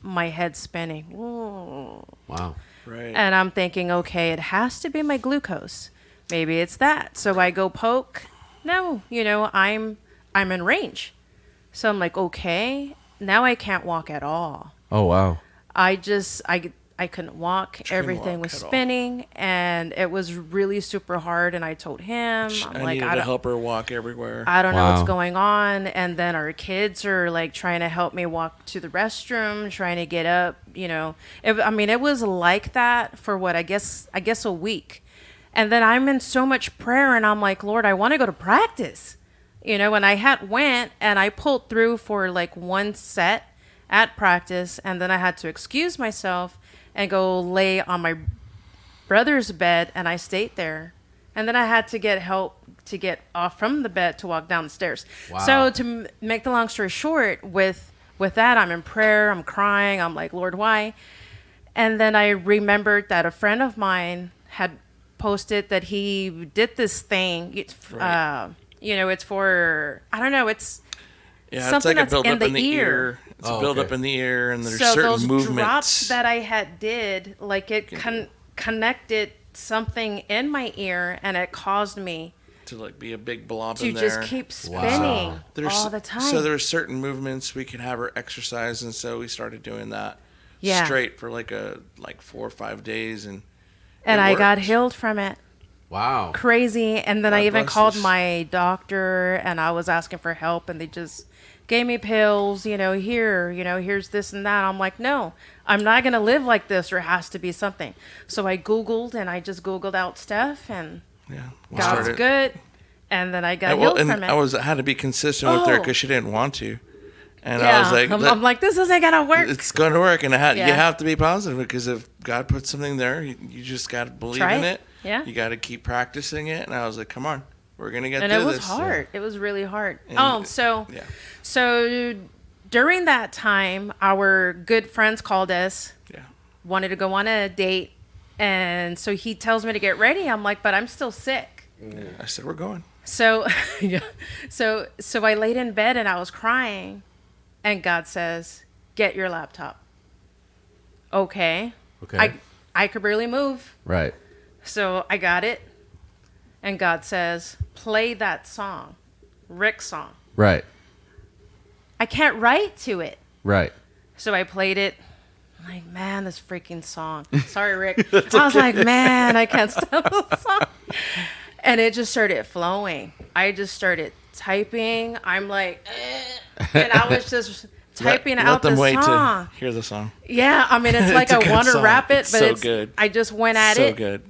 S3: my head's spinning. Whoa.
S6: Wow.
S5: right.
S3: And I'm thinking, okay, it has to be my glucose. Maybe it's that. So I go poke. No, I'm in range. So I'm like, okay, now I can't walk at all.
S6: Oh wow.
S3: I couldn't walk. Everything was
S5: walk at all.
S3: spinning, and it was really super hard. And I told him, I'm
S5: I
S3: like,
S5: needed
S3: I
S5: to
S3: don't,
S5: help her walk everywhere.
S3: I don't know
S6: Wow.
S3: what's going on. And then our kids are like trying to help me walk to the restroom, trying to get up. It was like that for what I guess a week. And then I'm in so much prayer, and I'm like, Lord, I want to go to practice. And I went and I pulled through for like one set at practice, and then I had to excuse myself and go lay on my brother's bed, and I stayed there. And then I had to get help to get off from the bed to walk down the stairs.
S6: Wow.
S3: So to make the long story short, with that, I'm in prayer, I'm crying, I'm like, Lord, why? And then I remembered that a friend of mine had posted that he did this thing. It's for, I don't know, it's
S5: Yeah,
S3: something
S5: it's like a
S3: that's
S5: build
S3: in
S5: up
S3: the
S5: in the
S3: ear.
S5: ear. It's
S6: Oh,
S5: a build
S6: okay.
S5: up in the ear, and there's
S3: so
S5: certain
S3: those
S5: movements
S3: drops that I had did, like it connected something in my ear, and it caused me
S5: to like be a big blob
S3: to
S5: in there.
S3: just keep spinning
S5: There's
S3: all the time.
S5: So there's certain movements we can have her exercise, and so we started doing that
S3: Yeah.
S5: straight for like 4 or 5 days, and
S3: And
S5: it
S3: I got
S5: worked.
S3: healed from it.
S6: Wow.
S3: Crazy. And then I
S5: God
S3: even
S5: bless
S3: called
S5: us.
S3: my doctor and I was asking for help and they just gave me pills, here's this and that. I'm like, no, I'm not going to live like this. There has to be something. So I Googled and I just Googled out stuff and
S5: Yeah,
S3: God's
S5: started-
S3: good. And then I got
S5: And, well,
S3: healed
S5: and
S3: from it.
S5: I had to be consistent with her
S3: Oh.
S5: because she didn't want to, and
S3: yeah.
S5: I was like,
S3: I'm like, this isn't going to work.
S5: it's going to work, and
S3: Yeah.
S5: you have to be positive because if God puts something there, you just got to believe
S3: Try
S5: in
S3: it.
S5: it.
S3: Yeah.
S5: You got to keep practicing it, and I was like, come on, we're gonna get
S3: And
S5: through
S3: it was
S5: this.
S3: hard. It was really hard.
S5: And-
S3: So
S5: Yeah.
S3: so during that time, our good friends called us,
S5: Yeah.
S3: wanted to go on a date, and so he tells me to get ready. I'm like, but I'm still sick.
S5: I said, we're going.
S3: So yeah. So I laid in bed and I was crying, and God says, "Get your laptop." Okay.
S6: Okay.
S3: I could barely move.
S6: Right.
S3: So I got it, and God says, "Play that song, Rick's song."
S6: Right.
S3: I can't write to it.
S6: Right.
S3: So I played it. I'm like, man, this freaking song. Sorry, Rick. I was like, man, I can't stop the song. And it just started flowing. I just started typing. I'm like, and I was just typing
S5: let
S3: out
S5: them
S3: the
S5: wait
S3: song.
S5: to hear the song.
S3: Yeah, I mean, it's like
S5: It's a
S3: I
S5: good
S3: want to
S5: song.
S3: rap it,
S5: It's
S3: but
S5: so
S3: it's
S5: good.
S3: I just went at
S5: So
S3: it.
S5: good.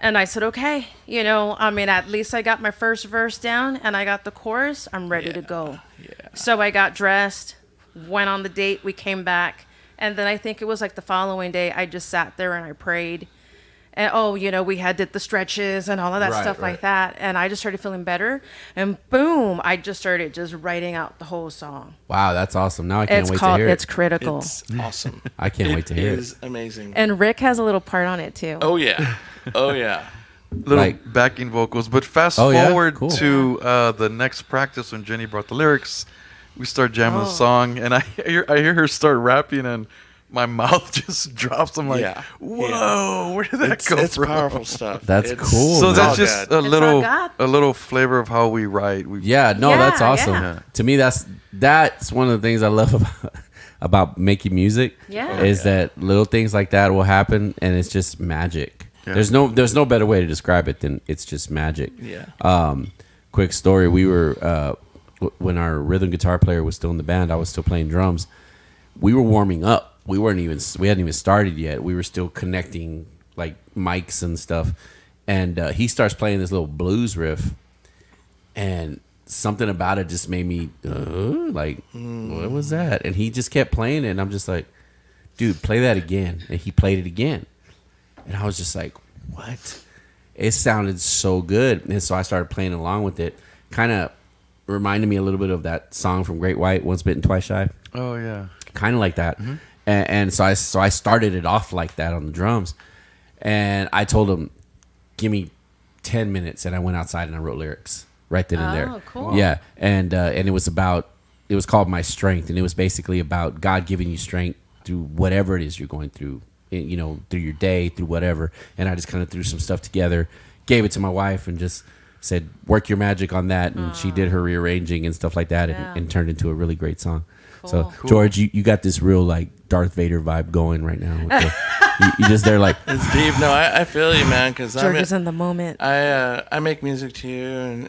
S3: And I said, okay, I mean, at least I got my first verse down and I got the chorus. I'm ready to go.
S5: Yeah.
S3: So I got dressed, went on the date, we came back. And then I think it was like the following day, I just sat there and I prayed. And we did the stretches and all of that
S6: Right,
S3: stuff
S6: right.
S3: like that. And I just started feeling better. And boom, I just started just writing out the whole song.
S6: Wow, that's awesome. Now I can't
S3: It's
S6: wait
S3: called
S6: to hear
S3: It's
S6: it.
S3: Critical.
S5: It's awesome.
S6: I can't wait to hear
S5: It
S6: it.
S5: is amazing.
S3: And Rick has a little part on it too.
S5: Oh yeah. Oh yeah.
S4: Little
S6: Like-
S4: backing vocals. But fast
S6: Oh, yeah?
S4: forward
S6: Cool.
S4: to the next practice when Jenny brought the lyrics. We start jamming the
S3: Oh.
S4: song, and I hear her start rapping, and my mouth just drops. I'm like,
S5: Yeah.
S4: whoa, where did that
S5: It's,
S4: go
S5: it's
S4: from?
S5: powerful stuff.
S6: That's
S5: It's-
S6: cool,
S4: So
S6: man.
S4: that's
S5: all
S4: just
S5: good.
S3: all
S4: a little flavor of how we write. We
S6: Yeah, no,
S3: Yeah,
S6: that's awesome.
S3: yeah.
S6: To me, that's one of the things I love about making music.
S3: Yeah.
S6: Is that little things like that will happen, and it's just magic.
S4: Yeah.
S6: There's no better way to describe it than it's just magic.
S5: Yeah.
S6: Quick story: we were when our rhythm guitar player was still in the band. I was still playing drums. We were warming up. We hadn't even started yet. We were still connecting like mics and stuff. And he starts playing this little blues riff, and something about it just made me what was that? And he just kept playing it, and I'm just like, dude, play that again. And he played it again, and I was just like, what? It sounded so good, and so I started playing along with it. Kind of reminded me a little bit of that song from Great White, Once Bitten, Twice Shy.
S4: Oh yeah.
S6: Kind of like that. And so I started it off like that on the drums, and I told him, give me 10 minutes, and I went outside and I wrote lyrics right then and there.
S3: Oh, cool.
S6: Yeah, and it was called My Strength, and it was basically about God giving you strength through whatever it is you're going through, through your day, through whatever. And I just kind of threw some stuff together, gave it to my wife, and just said, work your magic on that. And she did her rearranging and stuff like that,
S3: Yeah.
S6: and turned into a really great song. So
S3: Cool.
S6: George, you got this real like Darth Vader vibe going right now. With you just there like,
S5: It's deep. No, I feel you, man. Because
S3: George is in the moment.
S5: I make music too,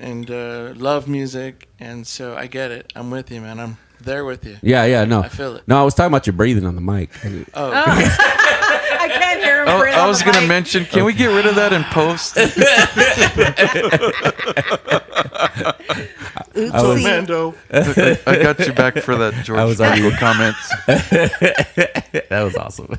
S5: and love music, and so I get it. I'm with you, man. I'm there with you.
S6: yeah, no.
S5: I feel it.
S6: No, I was talking about your breathing on the mic.
S5: Oh,
S3: I can't hear him
S4: Oh,
S3: breathe
S4: I
S3: on
S4: was
S3: the
S4: gonna
S3: mic.
S4: mention. Can we get rid of that in post?
S6: I was-
S5: Mando.
S4: I got you back for that, George.
S6: I was on
S4: Michael comments.
S6: That was awesome.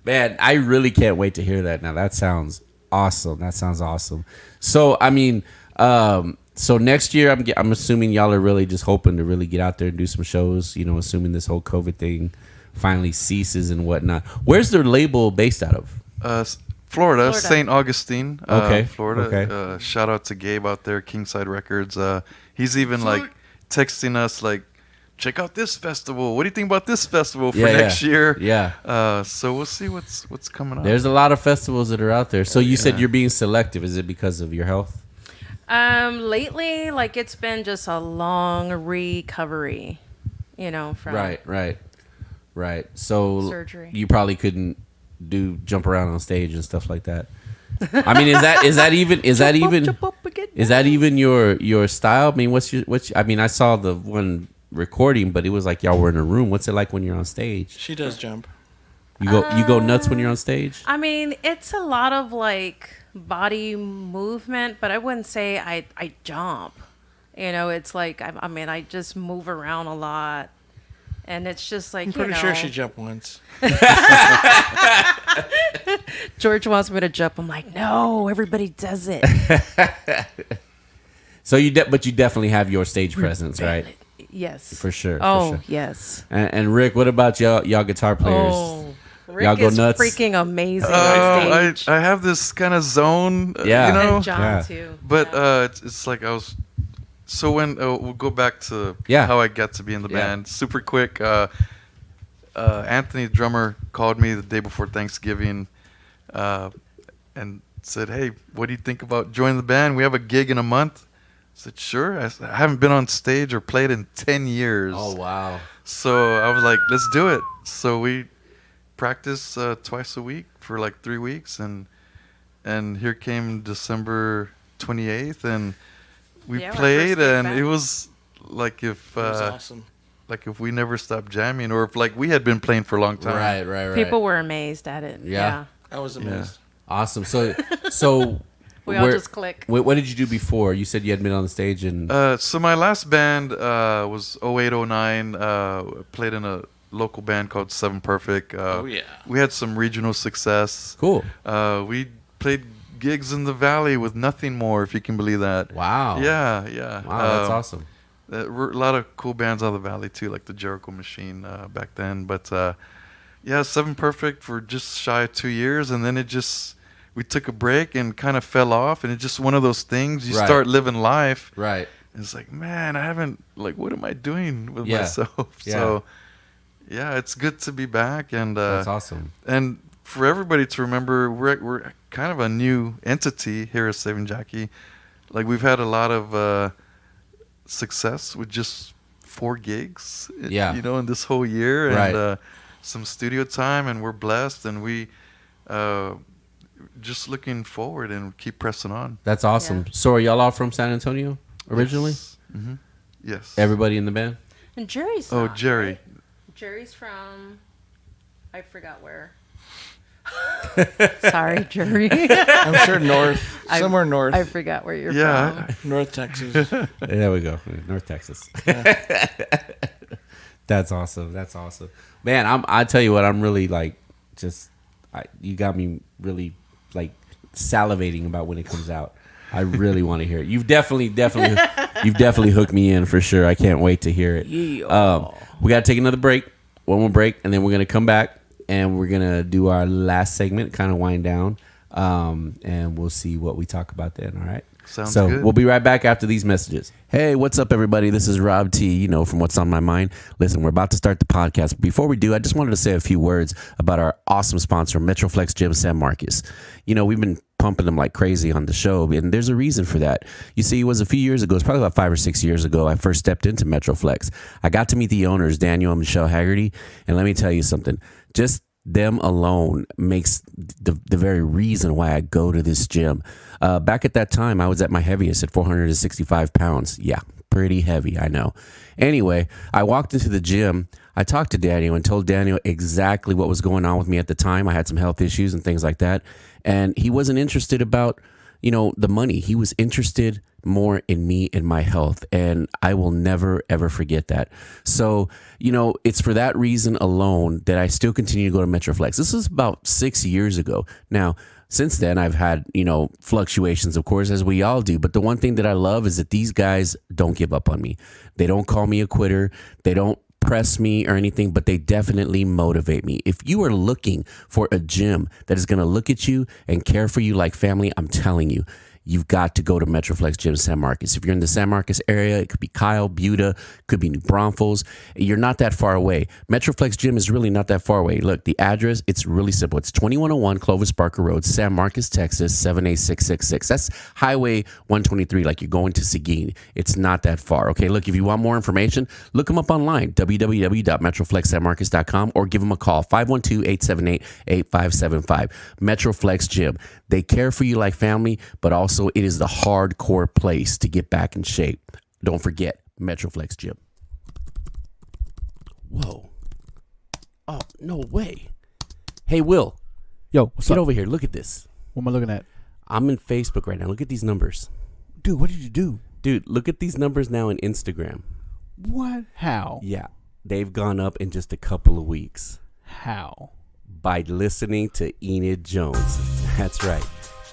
S6: Man, I really can't wait to hear that. Now that sounds awesome. That sounds awesome. So I mean, so next year I'm assuming y'all are really just hoping to really get out there and do some shows. Assuming this whole COVID thing finally ceases and whatnot. Where's their label based out of?
S4: Florida,
S3: Florida.
S4: St. Augustine,
S6: Okay,
S4: Florida.
S6: okay.
S4: Shout out to Gabe out there, Kingside Records. He's even like texting us like, check out this festival. What do you think about this festival for next year?
S6: Yeah.
S4: So we'll see what's coming up.
S6: There's a lot of festivals that are out there. So you said you're being selective. Is it because of your health?
S3: Lately, like it's been just a long recovery, from
S6: Right. Right. So
S3: Surgery.
S6: you probably couldn't jump around on stage and stuff like that. I mean, is that even your style? I mean, I mean, I saw the one recording, but it was like y'all were in a room. What's it like when you're on stage?
S5: She does jump.
S6: You go nuts when you're on stage?
S3: I mean, it's a lot of like body movement, but I wouldn't say I jump. You know, it's like I mean, I just move around a lot, and it's just like
S5: I'm pretty sure she jumped once.
S3: George wants me to jump. I'm like, no, everybody does it.
S6: So but you definitely have your stage presence, right?
S3: Yes,
S6: For sure.
S3: Oh,
S6: for sure.
S3: yes.
S6: And Rick, what about y'all guitar players?
S3: Oh, Rick
S6: Y'all go
S3: is
S6: nuts?
S3: freaking amazing on stage.
S4: I have this kind of zone,
S6: Yeah.
S4: you know.
S3: And John
S6: Yeah.
S3: too.
S4: But
S3: Yeah.
S4: it's like I was. So when we'll go back to
S6: Yeah.
S4: how I got to be in the
S6: Yeah.
S4: band. Super quick. Anthony, the drummer, called me the day before Thanksgiving, and said, "Hey, what do you think about joining the band? We have a gig in a month." I said, "Sure." I haven't been on stage or played in 10 years.
S6: Oh wow.
S4: So I was like, "Let's do it." So we practiced twice a week for like 3 weeks, and here came December 28th, and we
S3: Yeah, our
S4: played,
S3: first gig
S4: and
S3: back.
S4: it was like if
S5: It was awesome.
S4: like if we never stopped jamming, or if like we had been playing for a long time.
S6: Right.
S3: People were amazed at it.
S6: Yeah.
S5: I was amazed.
S6: Awesome. So
S3: We all just click.
S6: What did you do before? You said you had been on the stage and
S4: So my last band was 0809. Played in a local band called Seven Perfect.
S5: Oh, yeah.
S4: We had some regional success.
S6: cool.
S4: We played gigs in the valley with Nothing More, if you can believe that.
S6: Wow.
S4: Yeah.
S6: Wow, that's awesome.
S4: There were a lot of cool bands out of the valley too, like the Jericho Machine back then. But yeah, Seven Perfect for just shy of 2 years, and then we took a break and kind of fell off, and it's just one of those things. You
S6: Right.
S4: start living life,
S6: Right.
S4: and it's like, man, I haven't, like, what am I doing with
S6: Yeah.
S4: myself?
S6: Yeah.
S4: So yeah, it's good to be back, and
S6: That's awesome.
S4: and for everybody to remember, we're kind of a new entity here at Saving Jackie. Like, we've had a lot of success with just 4 gigs,
S6: Yeah.
S4: you know, in this whole year, and
S6: Right.
S4: some studio time, and we're blessed, and we just looking forward and keep pressing on.
S6: That's awesome.
S3: Yeah.
S6: So are y'all all from San Antonio originally?
S4: Yes. Mm-hmm. Yes.
S6: Everybody in the band?
S3: And Jerry's
S4: Oh,
S3: not,
S4: Jerry.
S3: right? Jerry's from, I forgot where. Sorry, Jerry.
S5: I'm sure north, somewhere north,
S3: I forgot where you're
S4: Yeah.
S3: from.
S5: North Texas.
S6: There we go. North Texas. That's awesome. That's awesome. Man, I tell you what, I'm really like you got me really like salivating about when it comes out. I really want to hear it. You've definitely hooked me in for sure. I can't wait to hear it. We got to take another break, one more break, and then we're going to come back and we're going to do our last segment, kind of wind down. And we'll see what we talk about then. All right.
S4: Sounds
S6: so
S4: good.
S6: We'll be right back after these messages. Hey, what's up, everybody? This is Rob T, from What's on My Mind. Listen, we're about to start the podcast. Before we do, I just wanted to say a few words about our awesome sponsor, Metroflex Gym San Marcos. We've been pumping them like crazy on the show, and there's a reason for that. You see, it was a few years ago. It's probably about 5 or 6 years ago I first stepped into Metroflex. I got to meet the owners, Daniel and Michelle Haggerty, and let me tell you something. Just them alone makes the very reason why I go to this gym. Back at that time, I was at my heaviest at 465 pounds. Yeah, pretty heavy, I know. Anyway, I walked into the gym. I talked to Daniel and told Daniel exactly what was going on with me at the time. I had some health issues and things like that. And he wasn't interested about, the money. He was interested more in me and my health. And I will never, ever forget that. So, it's for that reason alone that I still continue to go to Metroflex. This is about 6 years ago. Now, since then, I've had, fluctuations, of course, as we all do. But the one thing that I love is that these guys don't give up on me. They don't call me a quitter. They don't press me or anything, but they definitely motivate me. If you are looking for a gym that is going to look at you and care for you like family, I'm telling you,
S1: you've got to go to Metroflex Gym San Marcos. If you're in the San Marcos area, it could be Kyle, Buda, could be New Braunfels. You're not that far away. Metroflex Gym is really not that far away. Look, the address, it's really simple. It's 2101 Clovis Barker Road, San Marcos, Texas, 78666. That's Highway 123, like you're going to Seguin. It's not that far. Okay, look, if you want more information, look them up online, www.metroflexsanmarcos.com, or give them a call, 512-878-8575. Metroflex Gym. They care for you like family, but also it is the hardcore place to get back in shape. Don't forget, Metroflex Gym. Whoa. Oh, no way. Hey, Will,
S2: Yo, what's
S1: get
S2: up?
S1: over here. Look at this.
S2: What am I looking at?
S1: I'm in Facebook right now. Look at these numbers.
S2: Dude, what did you do?
S1: Dude, look at these numbers now in Instagram.
S2: What? How?
S1: Yeah, they've gone up in just a couple of weeks
S2: How?
S1: by listening to Enid Jones. That's right.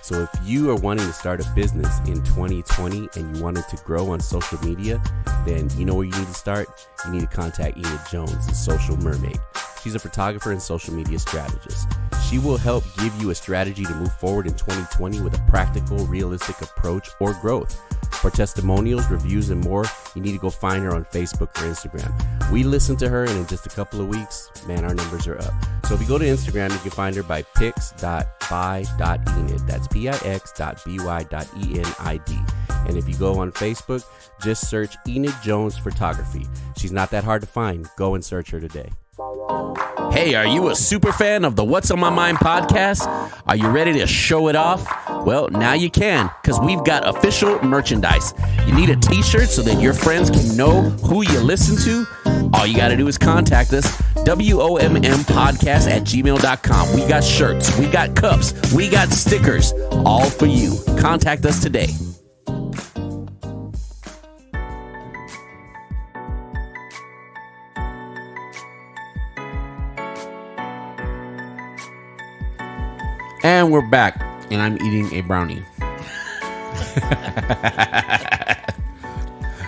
S1: So if you are wanting to start a business in 2020 and you wanted to grow on social media, then you know where you need to start? You need to contact Enid Jones, the Social Mermaid. She's a photographer and social media strategist. She will help give you a strategy to move forward in 2020 with a practical, realistic approach or growth. For testimonials, reviews, and more, you need to go find her on Facebook or Instagram. We listened to her, and in just a couple of weeks, man, our numbers are up. So if you go to Instagram, you can find her by pix.by.enid. That's pix.by.enid. And if you go on Facebook, just search Enid Jones Photography. She's not that hard to find. Go and search her today. Hey, are you a super fan of the What's on My Mind podcast? Are you ready to show it off? Well, now you can, because we've got official merchandise. You need a t-shirt so that your friends can know who you listen to? All you got to do is contact us, WOMMpodcast@gmail.com. We got shirts, we got cups, we got stickers, all for you. Contact us today. And we're back, and I'm eating a brownie.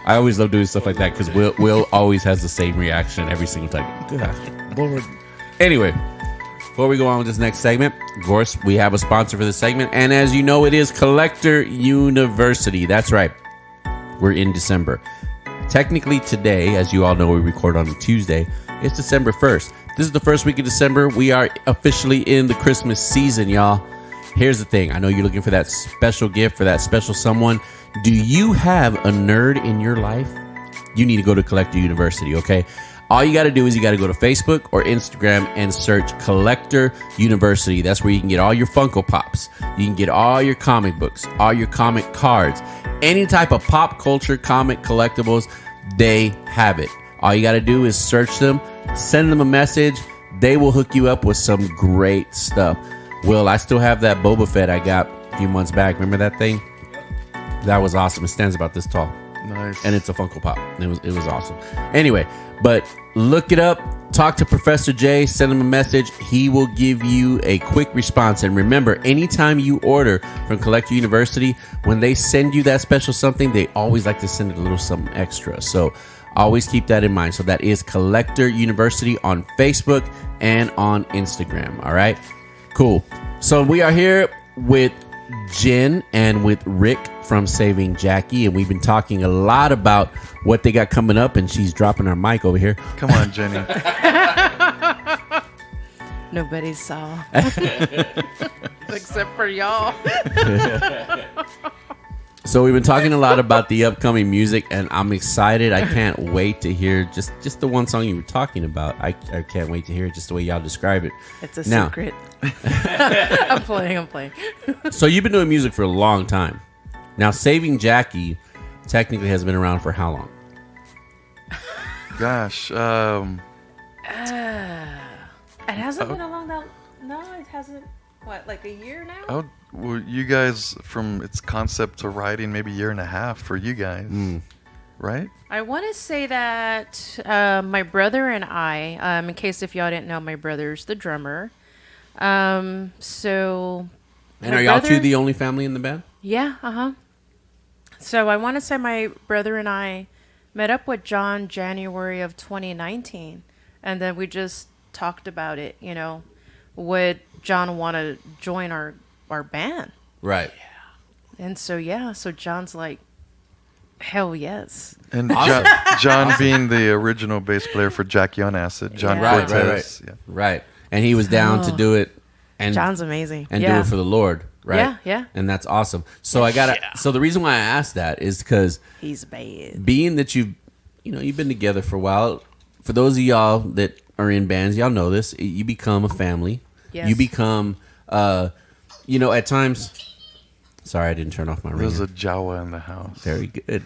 S1: I always love doing stuff like that because Will always has the same reaction every single time. Good Lord. Anyway, before we go on with this next segment, of course, we have a sponsor for this segment, and as you know, it is Collector University. That's right. We're in December. Technically today, as you all know, we record on a Tuesday. It's December 1st. This is the first week of December. We are officially in the Christmas season, y'all. Here's the thing. I know you're looking for that special gift for that special someone. Do you have a nerd in your life? You need to go to Collector University, okay? All you got to do is you got to go to Facebook or Instagram and search Collector University. That's where you can get all your Funko Pops. You can get all your comic books, all your comic cards, any type of pop culture comic collectibles, they have it. All you got to do is search them, send them a message. They will hook you up with some great stuff. Will, I still have that Boba Fett I got a few months back. Remember that thing? That was awesome. It stands about this tall.
S4: Nice.
S1: And it's a Funko Pop. It was awesome. Anyway, but look it up. Talk to Professor J. Send him a message. He will give you a quick response. And remember, anytime you order from Collector University, when they send you that special something, they always like to send a little something extra. So always keep that in mind. So that is Collector University on Facebook and on Instagram. All right? Cool. So we are here with Jen and with Rick from Saving Jackie, and we've been talking a lot about what they got coming up, and she's dropping her mic over here.
S4: Come on, Jenny.
S3: Nobody saw. Except for y'all.
S1: So we've been talking a lot about the upcoming music, and I'm excited. I can't wait to hear just the one song you were talking about. I can't wait to hear it just the way y'all describe it.
S3: It's a
S1: Now-
S3: secret. I'm playing.
S1: So you've been doing music for a long time. Now, Saving Jackie technically has been around for how long?
S4: Gosh.
S3: It hasn't been a long time. No, it hasn't. What, like a year now?
S4: Well, you guys, from its concept to writing, maybe a year and a half for you guys, right?
S3: I want to say that my brother and I, in case if y'all didn't know, my brother's the drummer. So.
S1: And
S3: my
S1: are y'all
S3: brother-
S1: two the only family in the band?
S3: Yeah, So I want to say my brother and I met up with John January of 2019, and then we just talked about it. You know, would John want to join our band?
S1: Right.
S3: And so so John's like, hell yes.
S4: And John being the original bass player for Jackie on Acid, John
S3: Yeah.
S4: Cortez.
S6: Right. Right. And he was down to do it and
S3: John's amazing.
S6: and
S3: yeah.
S6: do it for the Lord, right?
S3: Yeah, yeah.
S6: And that's awesome. So so the reason why I asked that is because
S3: He's bad.
S6: being that you've been together for a while, for those of y'all that are in bands, y'all know this, you become a family.
S3: Yes.
S6: You become at times. Sorry, I didn't turn off my
S4: There's
S6: ringer.
S4: a Jawa in the house.
S6: Very good.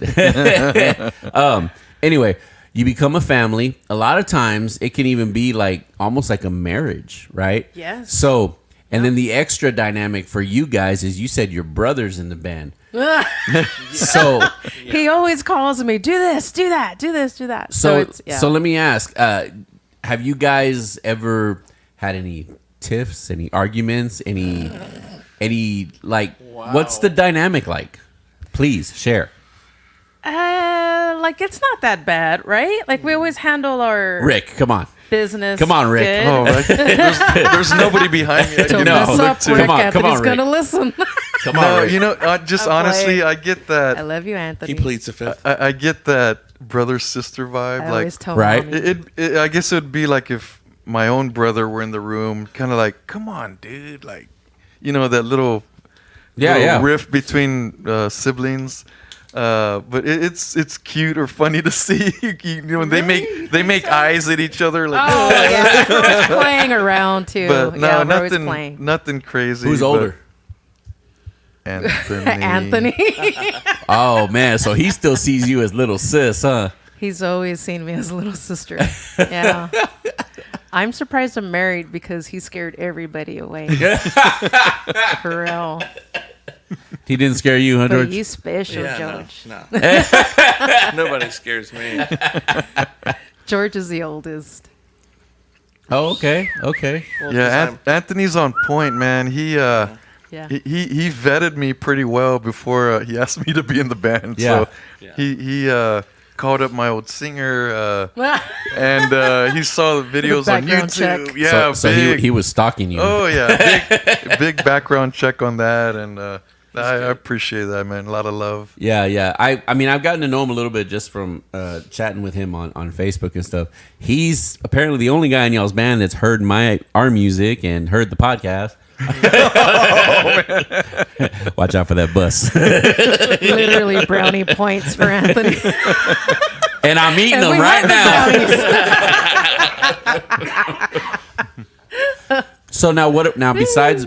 S6: Anyway, you become a family. A lot of times it can even be like almost like a marriage, right?
S3: Yes.
S6: So, and then the extra dynamic for you guys is you said your brother's in the band. So,
S3: He always calls me, do this, do that, do this, do that.
S6: so,
S3: it's,
S6: so let me ask, have you guys ever had any tiffs, any arguments, any like, what's the dynamic like? Please share.
S3: like it's not that bad, right? Like we always handle our
S6: Rick, come on.
S3: business.
S6: Come on, Rick.
S3: good.
S4: Oh, right. There's nobody behind me. I
S3: Don't
S4: can
S6: No.
S3: mess
S4: look
S3: up,
S4: to.
S3: Rick.
S6: Come on,
S3: Anthony's
S6: Rick.
S3: gonna listen.
S6: Come on,
S4: No,
S6: Rick.
S4: just
S3: I'm
S4: honestly,
S3: playing.
S4: I get
S3: I
S4: that.
S3: love you, Anthony.
S5: He pleads the fifth.
S4: I get that brother sister vibe.
S3: I
S4: Like
S3: always tell
S6: Right.
S3: mommy.
S4: I guess it would be like if my own brother were in the room, kind of like, come on, dude, like, that little riff between siblings. But it's cute or funny to see. They make eyes at each other like.
S3: Oh yeah, we're always playing around too.
S4: But no,
S3: yeah, we're always playing.
S4: nothing crazy.
S6: Who's
S4: but
S6: older?
S4: Anthony.
S3: Anthony.
S6: Oh man, so he still sees you as little sis, huh?
S3: He's always seen me as a little sister. Yeah. I'm surprised I'm married because he scared everybody away. For real.
S6: He didn't scare you, huh,
S3: But
S6: George?
S3: you special,
S5: Yeah,
S3: George.
S5: no. Nobody scares me.
S3: George is the oldest.
S6: Oh, okay.
S5: Well, 'cause I'm-
S4: Anthony's on point, man.
S3: Yeah.
S4: He vetted me pretty well before he asked me to be in the band.
S6: Yeah.
S4: So he called up my old singer and he saw the videos on
S3: background
S4: YouTube.
S3: check.
S4: Yeah,
S6: so
S4: big.
S6: he was stalking you.
S4: Oh yeah, big background check on that, and I appreciate that, man. A lot of love.
S6: Yeah. I mean, I've gotten to know him a little bit just from chatting with him on Facebook and stuff. He's apparently the only guy in y'all's band that's heard our music and heard the podcast. Watch out for that bus.
S3: Literally brownie points for Anthony.
S6: And I'm eating
S3: And
S6: them
S3: we
S6: right
S3: love the
S6: now.
S3: brownies.
S6: So now what? Now besides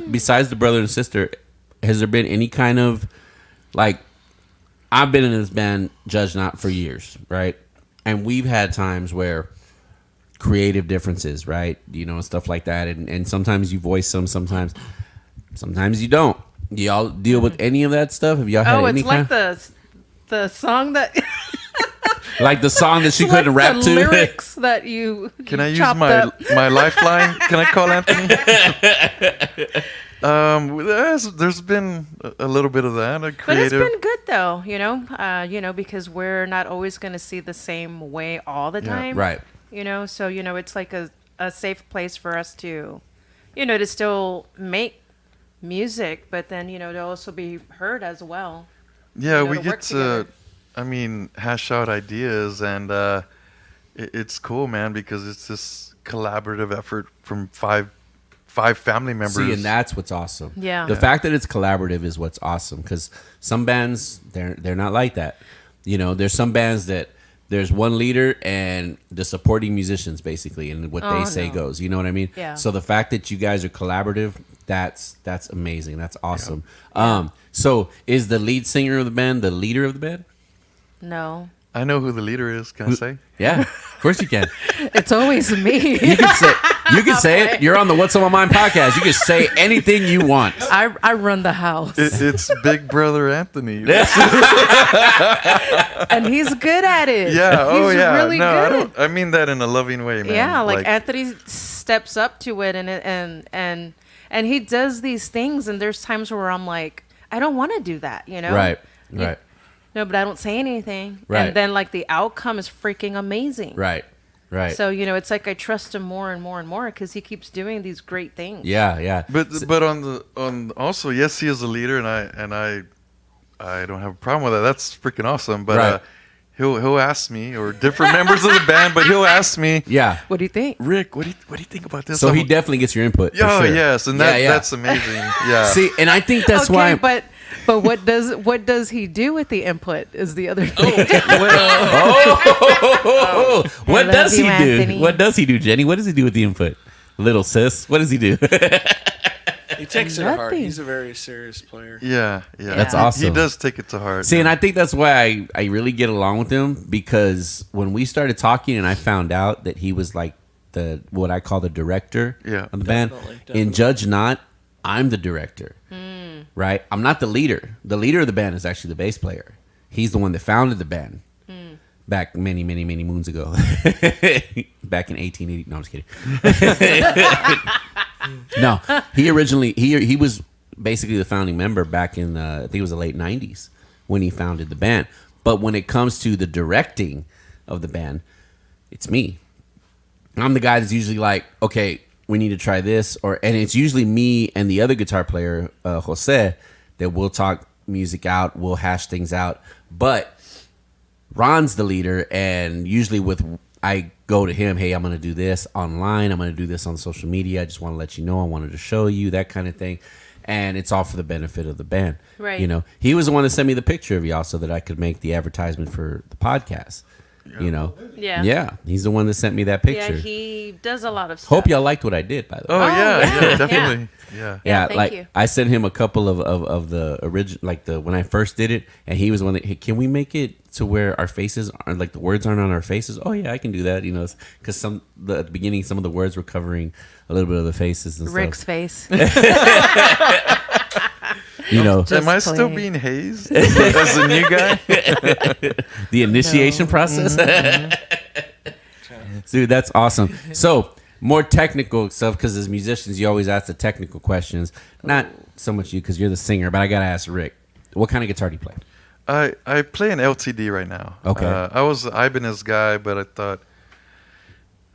S6: the brother and sister, has there been any kind of like? I've been in this band, Judge Not, for years, right? And we've had times where creative differences, right? And stuff like that, and sometimes you voice some, sometimes you don't. Do y'all deal with any of that stuff? Have y'all had
S3: Oh,
S6: any
S3: it's like
S6: kind
S3: the song that
S6: like the song that she
S3: it's like
S6: couldn't rap
S3: the
S6: to?
S3: lyrics that you
S4: Can I use
S3: chopped
S4: my
S3: up.
S4: my lifeline? Can I call Anthony? There's been a little bit of that. A
S3: But it's
S4: creative.
S3: been good though, because we're not always going to see the same way all the time.
S6: Right.
S3: So it's like a safe place for us to to still make music, but then to also be heard as well.
S4: Yeah, we
S3: to
S4: get
S3: work
S4: to,
S3: together.
S4: hash out ideas, and it's cool, man, because it's this collaborative effort from five family members.
S6: See, and that's what's awesome.
S3: Yeah.
S6: The fact that it's collaborative is what's awesome, because some bands they're not like that. There's some bands that there's one leader and the supporting musicians basically, and what they say
S3: no.
S6: goes. You know what I mean?
S3: Yeah.
S6: So the fact that you guys are collaborative, that's amazing. That's awesome. So is the lead singer of the band the leader of the band?
S3: No,
S4: I know who the leader is. Can I say?
S6: Yeah, of course you can.
S3: it's always me.
S6: You can say it. You're on the What's on My Mind podcast. You can say anything you want.
S3: I run the house,
S4: It's Big Brother Anthony.
S3: and he's good at it.
S4: Yeah. Oh,
S3: He's
S4: yeah.
S3: really
S4: No,
S3: good.
S4: I mean that in a loving way, man.
S3: Yeah, like Anthony steps up to it, and he does these things, and there's times where I'm like, I don't want to do that,
S6: Right.
S3: You-
S6: Right.
S3: No, but I don't say anything,
S6: Right.
S3: and then like the outcome is freaking amazing.
S6: Right. Right.
S3: So it's like I trust him more and more and more because he keeps doing these great things.
S6: Yeah.
S4: But on also yes, he is a leader, and I I don't have a problem with that. That's freaking awesome. But
S6: Right.
S4: he'll ask me, or different members of the band, but he'll ask me,
S6: Yeah.
S3: What do you think?
S4: Rick, what do you think about this?
S6: So
S4: I'm
S6: he
S4: like,
S6: definitely gets your input. for
S4: oh
S6: sure.
S4: yes, and that's amazing. Yeah.
S6: See, and I think that's
S7: okay,
S6: why.
S7: but what does he do with the input? Is the other thing?
S6: What
S3: love
S6: does
S3: you,
S6: he do?
S3: Anthony.
S6: What does he do, Jenny? What does he do with the input? Little sis, what does he do?
S5: He takes it to heart.
S7: Nothing.
S5: He's a very serious player.
S4: yeah.
S6: That's
S4: He-
S6: awesome.
S4: He does take it to heart.
S6: See, and I think that's why I really get along with him, because when we started talking and I found out that he was like what I call the director
S4: Yeah.
S6: of the band,
S5: Definitely.
S6: in Judge Not, I'm the director, right? I'm not the leader. The leader of the band is actually the bass player. He's the one that founded the band back many, many, many moons ago. Back in 1880. No, I'm just kidding. No, he was basically the founding member back in I think it was the late 90s when he founded the band. But when it comes to the directing of the band, it's me. I'm the guy that's usually like, okay, we need to try this, and it's usually me and the other guitar player, Jose, that will talk music out, we'll hash things out. But Ron's the leader, and usually I go to him, hey, I'm going to do this online. I'm going to do this on social media. I just want to let you know. I wanted to show you, that kind of thing. And it's all for the benefit of the band.
S3: Right.
S6: You know, he was the one that sent me the picture of y'all so that I could make the advertisement for the podcast. You know?
S3: Yeah.
S6: Yeah. He's the one that sent me that
S3: Yeah,
S6: picture.
S3: he does a lot of stuff.
S6: Hope y'all liked what I did, by the way.
S4: Oh,
S3: yeah,
S4: yeah, definitely. Yeah.
S3: Yeah, thank
S6: like
S3: you.
S6: I sent him a couple of the original, like when I first did it, and he was the one that, hey, can we make it to where our faces are like the words aren't on our faces? Oh yeah, I can do that. You know, because at the beginning, some of the words were covering a little bit of the faces and
S3: Rick's
S6: stuff.
S3: face.
S6: You know,
S3: Just
S4: Am I still
S3: playing.
S4: being hazed as a new guy?
S6: the initiation process. Dude, that's awesome. So more technical stuff, because as musicians, you always ask the technical questions. Not so much you, because you're the singer, but I gotta ask Rick, what kind of guitar do you play?
S4: I play an LTD right now.
S6: Okay.
S4: I was an Ibanez guy, but I thought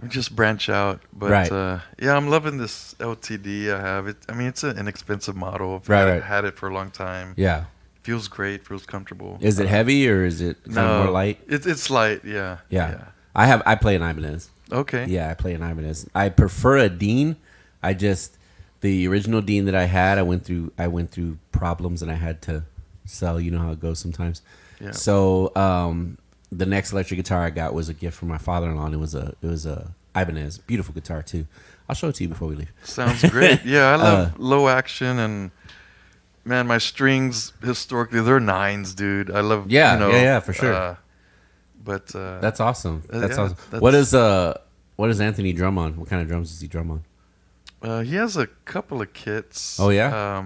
S4: I'd just branch out. But
S6: Right.
S4: yeah, I'm loving this LTD I have. I mean, it's an inexpensive model. I've
S6: Right.
S4: had it for a long time.
S6: Yeah.
S4: Feels great. Feels comfortable.
S6: Is it heavy or is it kind of more light?
S4: It's light. Yeah.
S6: Yeah. I play an Ibanez.
S4: Okay.
S6: Yeah, I play an Ibanez. I prefer a Dean. The original Dean that I had, I went through problems and I had to sell. You know how it goes sometimes.
S4: Yeah.
S6: So the next electric guitar I got was a gift from my father-in-law, and it was a Ibanez, beautiful guitar too. I'll show it to you before we leave.
S4: Sounds great. Yeah, I love low action, and man, my strings historically they're nines, dude. I love.
S6: Yeah, yeah, for sure.
S4: But
S6: That's awesome. That's
S4: yeah,
S6: awesome.
S4: that's-
S6: What does Anthony drum on? What kind of drums does he drum on?
S4: he has a couple of kits.
S6: Oh, yeah?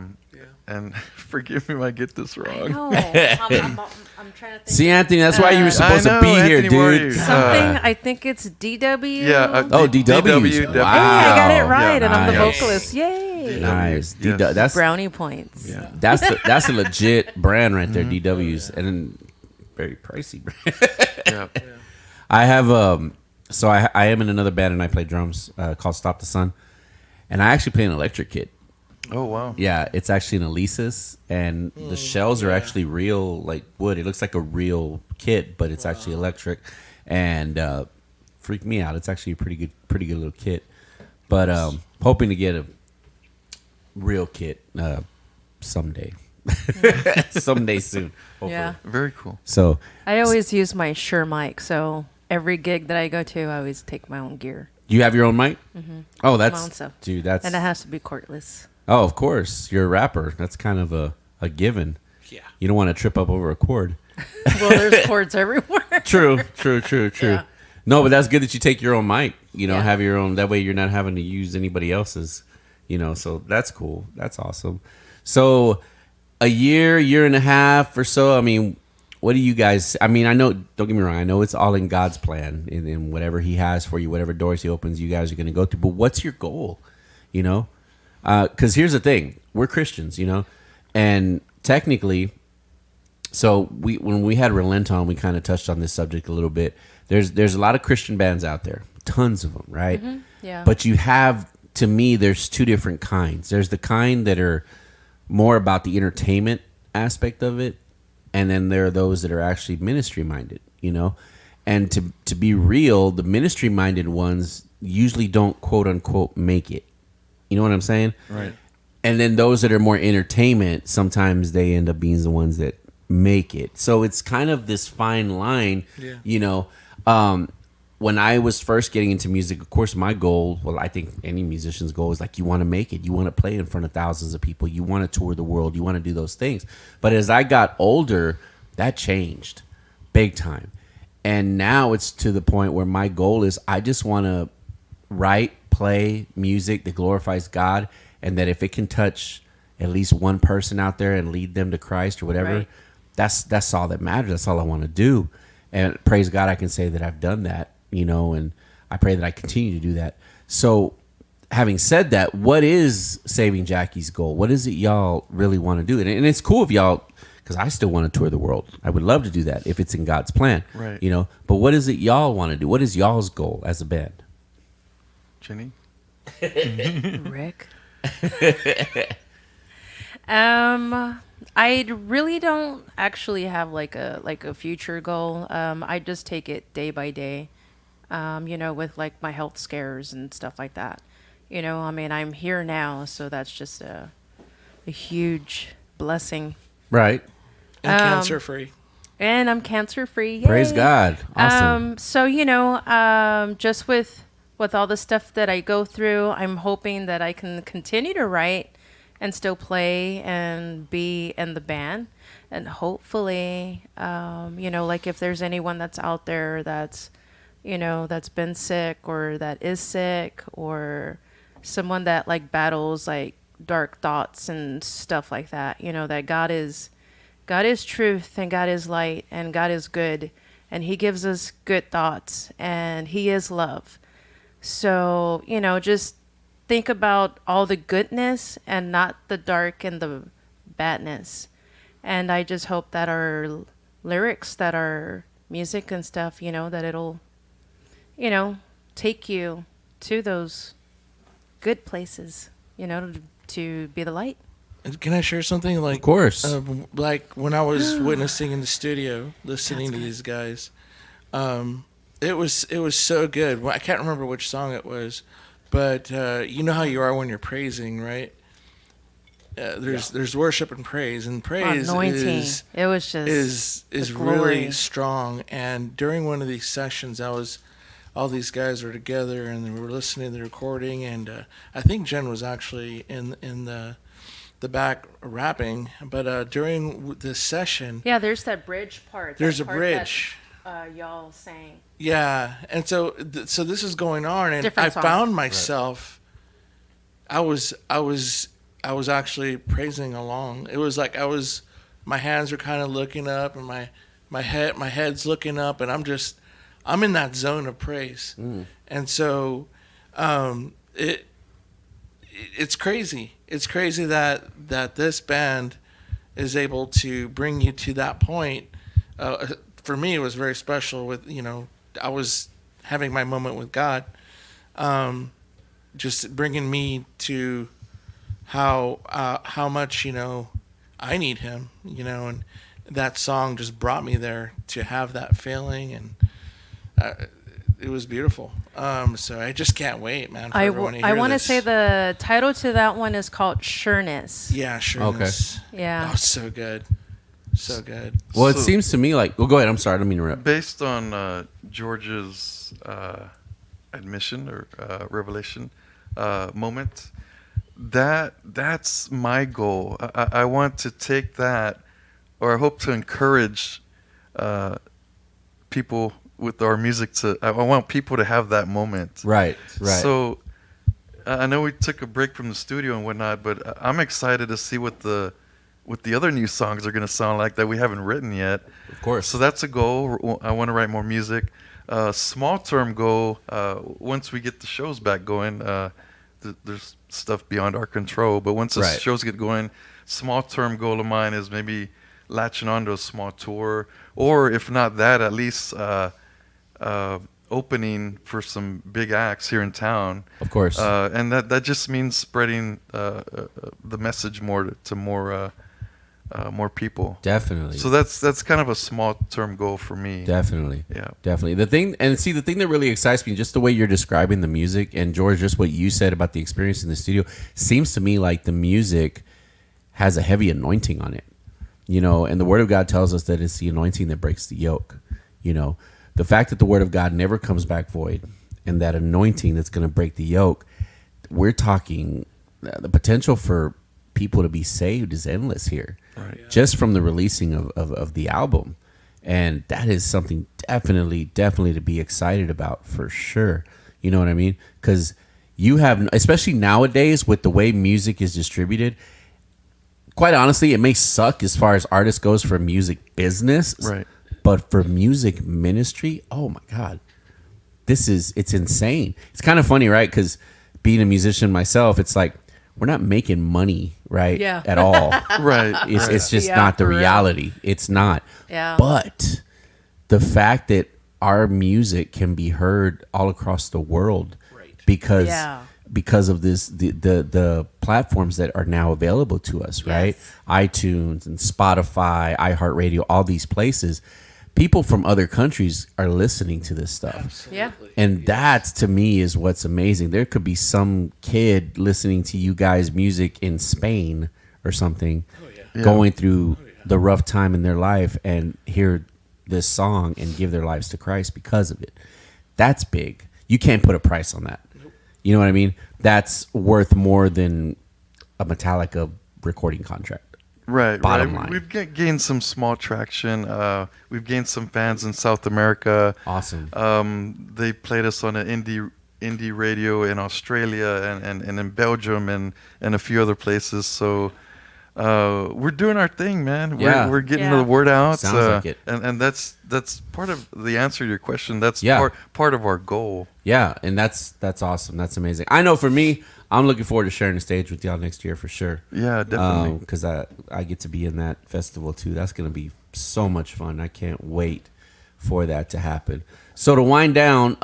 S4: And forgive me if I get this wrong.
S3: No, I'm trying to think.
S6: See, Anthony, that's why you were supposed
S4: I
S6: to be
S4: know,
S6: here,
S4: Anthony, where are
S6: dude.
S4: you?
S3: Something, I think it's DW.
S4: Yeah.
S6: Oh, DWs.
S4: DW,
S6: Wow.
S3: Hey, I got it right, and I'm the
S6: Nice.
S3: vocalist. Yay!
S6: Nice.
S4: Yes.
S6: That's
S3: Brownie points.
S4: Yeah.
S6: that's a legit brand right there, DWs, and then very pricey brand.
S4: Yeah.
S6: I have so I am in another band and I play drums called Stop the Sun, and I actually play an electric kit.
S4: Oh wow.
S6: Yeah, it's actually an Alesis, and the shells are actually real, like wood. It looks like a real kit, but it's actually electric, and freaked me out. It's actually a pretty good little kit, but hoping to get a real kit someday, someday soon. Hopefully.
S3: Yeah.
S4: Very cool.
S6: So
S3: I always use my Shure mic, so every gig that I go to, I always take my own gear.
S6: you have your own mic? Oh,
S3: My own
S6: that's
S3: stuff.
S6: dude. That's
S3: And it has to be cordless.
S6: oh, of course. You're a rapper. That's kind of a given.
S5: Yeah.
S6: You don't want to trip up over a chord.
S3: Well, there's cords everywhere.
S6: True.
S3: Yeah.
S6: No, but that's good that you take your own mic. You know,
S3: Yeah.
S6: have your own. That way, you're not having to use anybody else's. You know, so that's cool. That's awesome. So, a year and a half or so. I mean, what do you guys? I mean, I know. Don't get me wrong. I know it's all in God's plan, and whatever He has for you, whatever doors He opens, you guys are going to go through. But what's your goal? You know, because here's the thing: we're Christians. You know, and technically. So when we had Relent on, we kind of touched on this subject a little bit. There's a lot of Christian bands out there, tons of them, right?
S3: Yeah.
S6: But you have, to me, there's two different kinds. There's the kind that are more about the entertainment aspect of it, and then there are those that are actually ministry minded, you know. And to be real, the ministry minded ones usually don't quote unquote make it. You know what I'm saying?
S5: Right.
S6: And then those that are more entertainment, sometimes they end up being the ones that make it. So it's kind of this fine line,
S5: Yeah.
S6: you know. When I was first getting into music, of course, my goal, well, I think any musician's goal is like, you want to make it. You want to play in front of thousands of people. You want to tour the world. You want to do those things. But as I got older, that changed big time. And now it's to the point where my goal is I just want to write, play music that glorifies God, and that if it can touch at least one person out there and lead them to Christ or whatever,
S3: Right.
S6: that's all that matters. That's all I want to do. And praise God, I can say that I've done that, you know, and I pray that I continue to do that. So having said that, what is Saving Jackie's goal? What is it y'all really want to do? And it's cool if y'all, because I still want to tour the world. I would love to do that if it's in God's plan,
S4: Right.
S6: you know. But what is it y'all want to do? What is y'all's goal as a band?
S4: Jenny?
S3: Rick. I really don't actually have like a future goal. I just take it day by day. You know, with like my health scares and stuff like that. You know, I mean, I'm here now, so that's just a huge blessing.
S6: Right.
S5: And cancer free.
S3: And I'm cancer free.
S6: Praise God. Awesome.
S3: So you know, just with all the stuff that I go through, I'm hoping that I can continue to write and still play and be in the band, and hopefully, you know, like if there's anyone that's out there that's, you know, that's been sick or that is sick, or someone that like battles like dark thoughts and stuff like that, you know, that God is truth, and God is light, and God is good, and he gives us good thoughts, and he is love. So, you know, just think about all the goodness and not the dark and the badness. And I just hope that our lyrics, that our music and stuff, you know, that it'll, you know, take you to those good places, you know, to be the light.
S5: And can I share something? Like,
S6: Of course.
S5: Like when I was witnessing in the studio, listening to these guys, it was so good. Well, I can't remember which song it was, but you know how you are when you're praising, right? There's worship and praise
S3: Anointing.
S5: is
S3: It was just
S5: is
S3: the
S5: really
S3: glory.
S5: strong. And during one of these sessions, all these guys were together and we were listening to the recording, and I think Jen was actually in the back rapping. But during this session,
S3: Yeah, there's that bridge part.
S5: there's
S3: that
S5: a
S3: part
S5: bridge.
S3: that, y'all sang.
S5: Yeah, and so so this is going on, and
S3: Different
S5: I
S3: song.
S5: found myself. I was actually praising along. It was like my hands were kind of looking up, and my head's looking up, and I'm in that zone of praise, and so it's crazy. It's crazy that this band is able to bring you to that point. For me, it was very special. With, you know, I was having my moment with God, just bringing me to how much, you know, I need Him, you know, and that song just brought me there to have that feeling, and it was beautiful. So I just can't wait, man. For everyone to hear
S3: I want to
S5: this.
S3: say the title to that one is called Sureness.
S5: Yeah, sure.
S6: Okay.
S3: Yeah.
S5: Oh, so good. So good.
S6: Well, it
S4: So-
S6: seems to me like. Well, go ahead. I'm sorry. I don't mean to interrupt.
S4: Based on George's admission or revelation moment, that's my goal. I want to take that, or I hope to encourage people with our music to. I want people to have that moment.
S6: Right. Right.
S4: So I know we took a break from the studio and whatnot, but I'm excited to see what the other new songs are going to sound like that we haven't written yet.
S6: Of course.
S4: So that's a goal. I want to write more music. Small term goal, once we get the shows back going, there's stuff beyond our control, but once the
S6: Right.
S4: shows get going, small term goal of mine is maybe latching onto a small tour, or if not that, at least opening for some big acts here in town.
S6: Of course.
S4: And that just means spreading the message more to more more people.
S6: Definitely.
S4: So that's kind of a small term goal for me.
S6: Definitely.
S4: Yeah.
S6: Definitely. The thing that really excites me, just the way you're describing the music, and George, just what you said about the experience in the studio, seems to me like the music has a heavy anointing on it. And the Word of God tells us that it's the anointing that breaks the yoke. The fact that the Word of God never comes back void, and that anointing that's going to break the yoke, we're talking the potential for people to be saved is endless here. Right. Just from the releasing of the album. And that is something definitely to be excited about for sure. You know what I mean? Because you have, especially nowadays with the way music is distributed, quite honestly, it may suck as far as artists goes for music business.
S4: Right.
S6: But for music ministry, oh my God, it's insane. It's kind of funny, right? Because being a musician myself, it's like, we're not making money, right?
S7: Yeah.
S6: At all.
S4: Right.
S6: It's just
S7: Yeah,
S6: not the
S7: for real.
S6: reality. It's not.
S3: Yeah.
S6: But the fact that our music can be heard all across the world because
S3: Yeah.
S6: because of this the platforms that are now available to us, right?
S3: Yes.
S6: iTunes and Spotify, iHeartRadio, all these places. People from other countries are listening to this stuff.
S3: Yeah.
S6: And that, to me, is what's amazing. There could be some kid listening to you guys' music in Spain or something, going through the rough time in their life and hear this song and give their lives to Christ because of it. That's big. You can't put a price on that. You know what I mean? That's worth more than a Metallica recording contract.
S4: Right,
S6: Bottom
S4: right.
S6: line.
S4: We've gained some small traction. We've gained some fans in South America.
S6: Awesome.
S4: They played us on an indie radio in Australia and in Belgium and a few other places. So we're doing our thing, man.
S6: Yeah.
S4: We're getting
S3: Yeah.
S4: the word out.
S6: Sounds like it.
S4: And that's part of the answer to your question. That's
S6: Yeah.
S4: part of our goal.
S6: Yeah, and that's awesome. That's amazing. I know for me, I'm looking forward to sharing the stage with y'all next year for sure.
S4: Yeah, definitely.
S6: Because I get to be in that festival too. That's going to be so much fun. I can't wait for that to happen. So to wind down,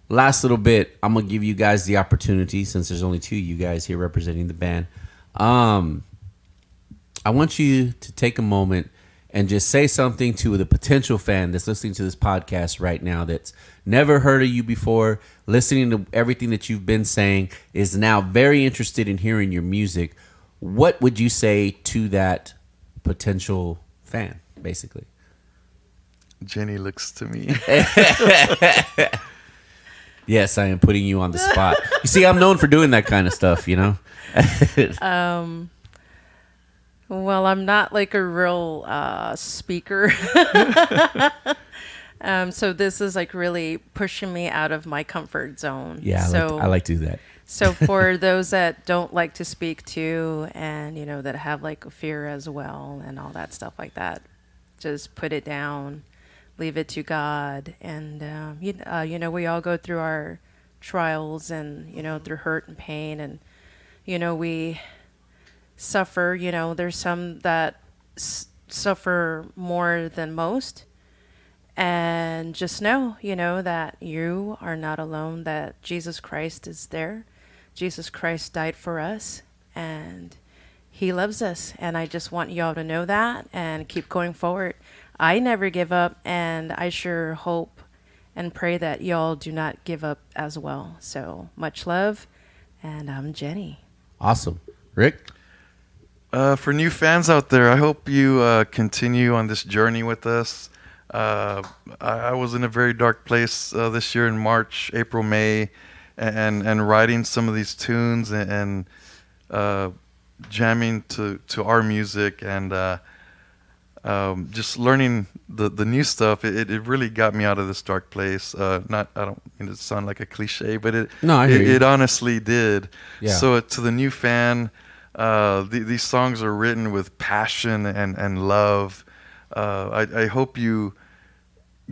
S6: last little bit, I'm going to give you guys the opportunity, since there's only two of you guys here representing the band. I want you to take a moment and just say something to the potential fan that's listening to this podcast right now that's never heard of you before, listening to everything that you've been saying, is now very interested in hearing your music. What would you say to that potential fan, basically?
S4: Jenny looks to me.
S6: Yes, I am putting you on the spot. You see, I'm known for doing that kind of stuff, you know?
S3: Well, I'm not like a real speaker. So this is like really pushing me out of my comfort zone.
S6: Yeah, I like to do that.
S3: So for those that don't like to speak to, and that have like a fear as well and all that stuff like that, just put it down, leave it to God. And we all go through our trials and through hurt and pain, and we suffer. There's some that suffer more than most. And just know, that you are not alone, that Jesus Christ is there. Jesus Christ died for us, and he loves us. And I just want y'all to know that and keep going forward. I never give up, and I sure hope and pray that y'all do not give up as well. So much love, and I'm Jenny.
S6: Awesome. Rick?
S4: For new fans out there, I hope you continue on this journey with us. I was in a very dark place this year in March, April, May, and writing some of these tunes and jamming to our music and just learning the new stuff. It really got me out of this dark place. I don't mean to sound like a cliche, but it honestly did.
S6: Yeah.
S4: So to the new fan, these songs are written with passion and love. I hope you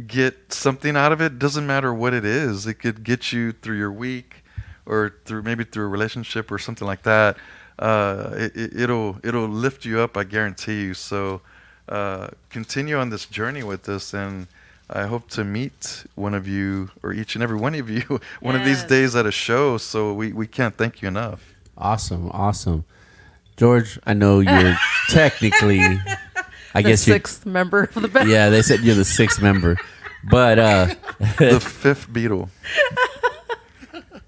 S4: get something out of it. Doesn't matter what it is. It could get you through your week, or through a relationship or something like that. It'll lift you up, I guarantee you. So continue on this journey with us, and I hope to meet one of you, or each and every one of you, one of these
S3: Yes.
S4: days at a show. So we can't thank you enough.
S6: Awesome. George, I know you're technically, I
S7: The
S6: guess you're.
S7: sixth member of the band.
S6: Yeah, they said you're the sixth member, but
S4: The fifth Beatle.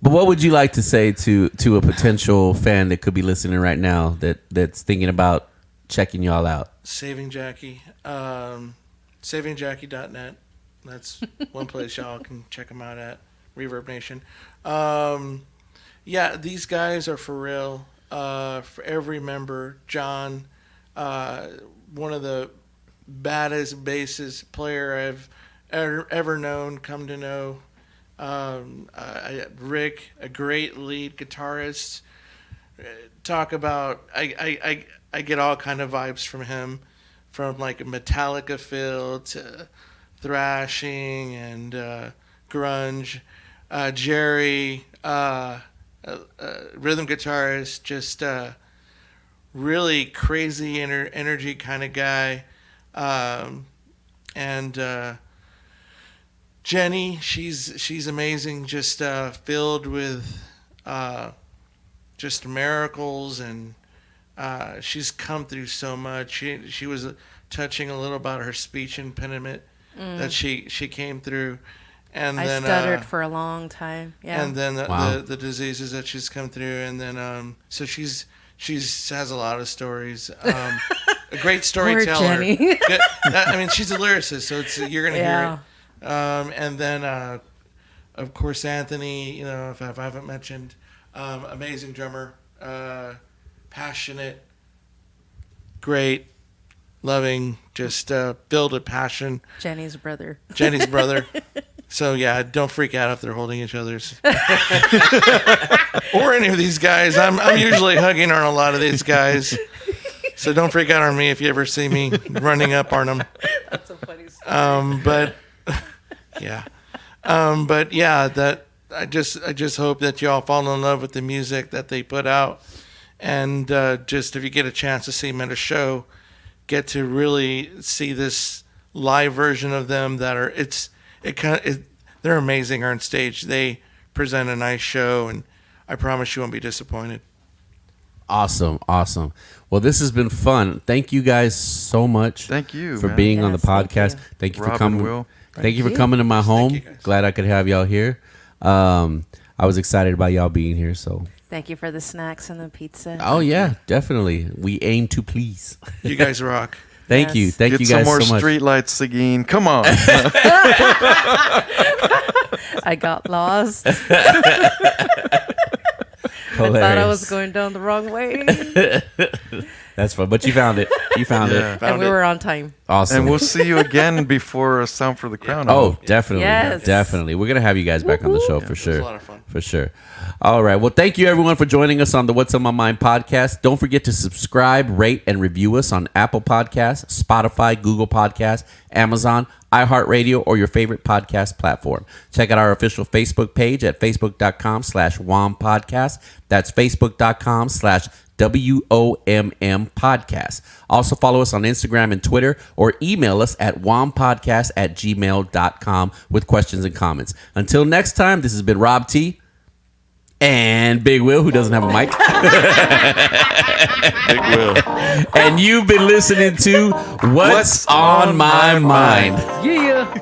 S6: but what would you like to say to a potential fan that could be listening right now that's thinking about checking y'all out?
S5: Saving Jackie. SavingJackie.net. That's one place y'all can check them out at. Reverb Nation. Yeah, these guys are for real. For every member, John, one of the baddest bassist player I've ever known, come to know. Rick, a great lead guitarist. Talk about I get all kind of vibes from him, from like a Metallica feel to thrashing and grunge. Jerry, rhythm guitarist, just really crazy energy kind of guy. And Jenny, she's amazing, just filled with just miracles, and she's come through so much. She was touching a little about her speech impediment that she came through. And
S3: I
S5: then,
S3: stuttered for a long time. Yeah.
S5: and then
S6: Wow.
S5: the diseases that she's come through, and then so she's has a lot of stories. A great storyteller.
S7: Jenny.
S5: Good- I mean, she's a lyricist, so you're gonna
S3: Yeah.
S5: hear it. And then of course Anthony, if I haven't mentioned, amazing drummer, passionate, great, loving, just filled with passion.
S3: Jenny's brother.
S5: Jenny's brother. So yeah, don't freak out if they're holding each other's or any of these guys. I'm usually hugging on a lot of these guys. So don't freak out on me if you ever see me running up on them.
S7: That's a funny story.
S5: But yeah, that I just hope that y'all fall in love with the music that they put out, and just if you get a chance to see them at a show, get to really see this live version of them. They're amazing on stage. They present a nice show, and I promise you won't be disappointed.
S6: Awesome. Well, this has been fun. Thank you guys so much.
S4: Thank you,
S6: for
S4: man.
S6: being on the
S3: Yes, thank
S6: podcast.
S3: you.
S6: Thank you
S4: Rob
S6: for coming.
S4: and Will.
S6: Thank you for coming to my home.
S5: you, guys.
S6: Glad I could have y'all here. I was excited about y'all being here. So,
S3: Thank you for the snacks and the pizza.
S6: oh yeah, definitely. We aim to please.
S5: You guys rock.
S6: Thank
S3: Yes.
S6: you. Thank
S4: Get
S6: you
S4: some
S6: guys
S4: more
S6: so much.
S4: street lights, Seguin. Come on.
S7: I got lost. I thought I
S6: Hilarious.
S7: was going down the wrong way.
S6: That's fun, but you found it. You found
S4: Yeah.
S6: it.
S7: And we were on time.
S6: Awesome.
S4: And we'll see you again before Sound for the Crown.
S6: Oh, definitely.
S3: Yes.
S6: Definitely. We're going to have you guys back on the show for
S5: It was
S6: sure.
S5: a lot of fun.
S6: For sure. All right. Well, thank you everyone for joining us on the What's on My Mind podcast. Don't forget to subscribe, rate, and review us on Apple Podcasts, Spotify, Google Podcasts, Amazon, iHeartRadio, or your favorite podcast platform. Check out our official Facebook page at facebook.com/WOM Podcast. That's facebook.com/WOMM Podcast. Also follow us on Instagram and Twitter, or email us at wompodcast@gmail.com with questions and comments. Until next time, this has been Rob T. and Big Will, who doesn't have a mic.
S1: Big Will.
S6: And you've been listening to What's on My Mind.
S7: Yeah.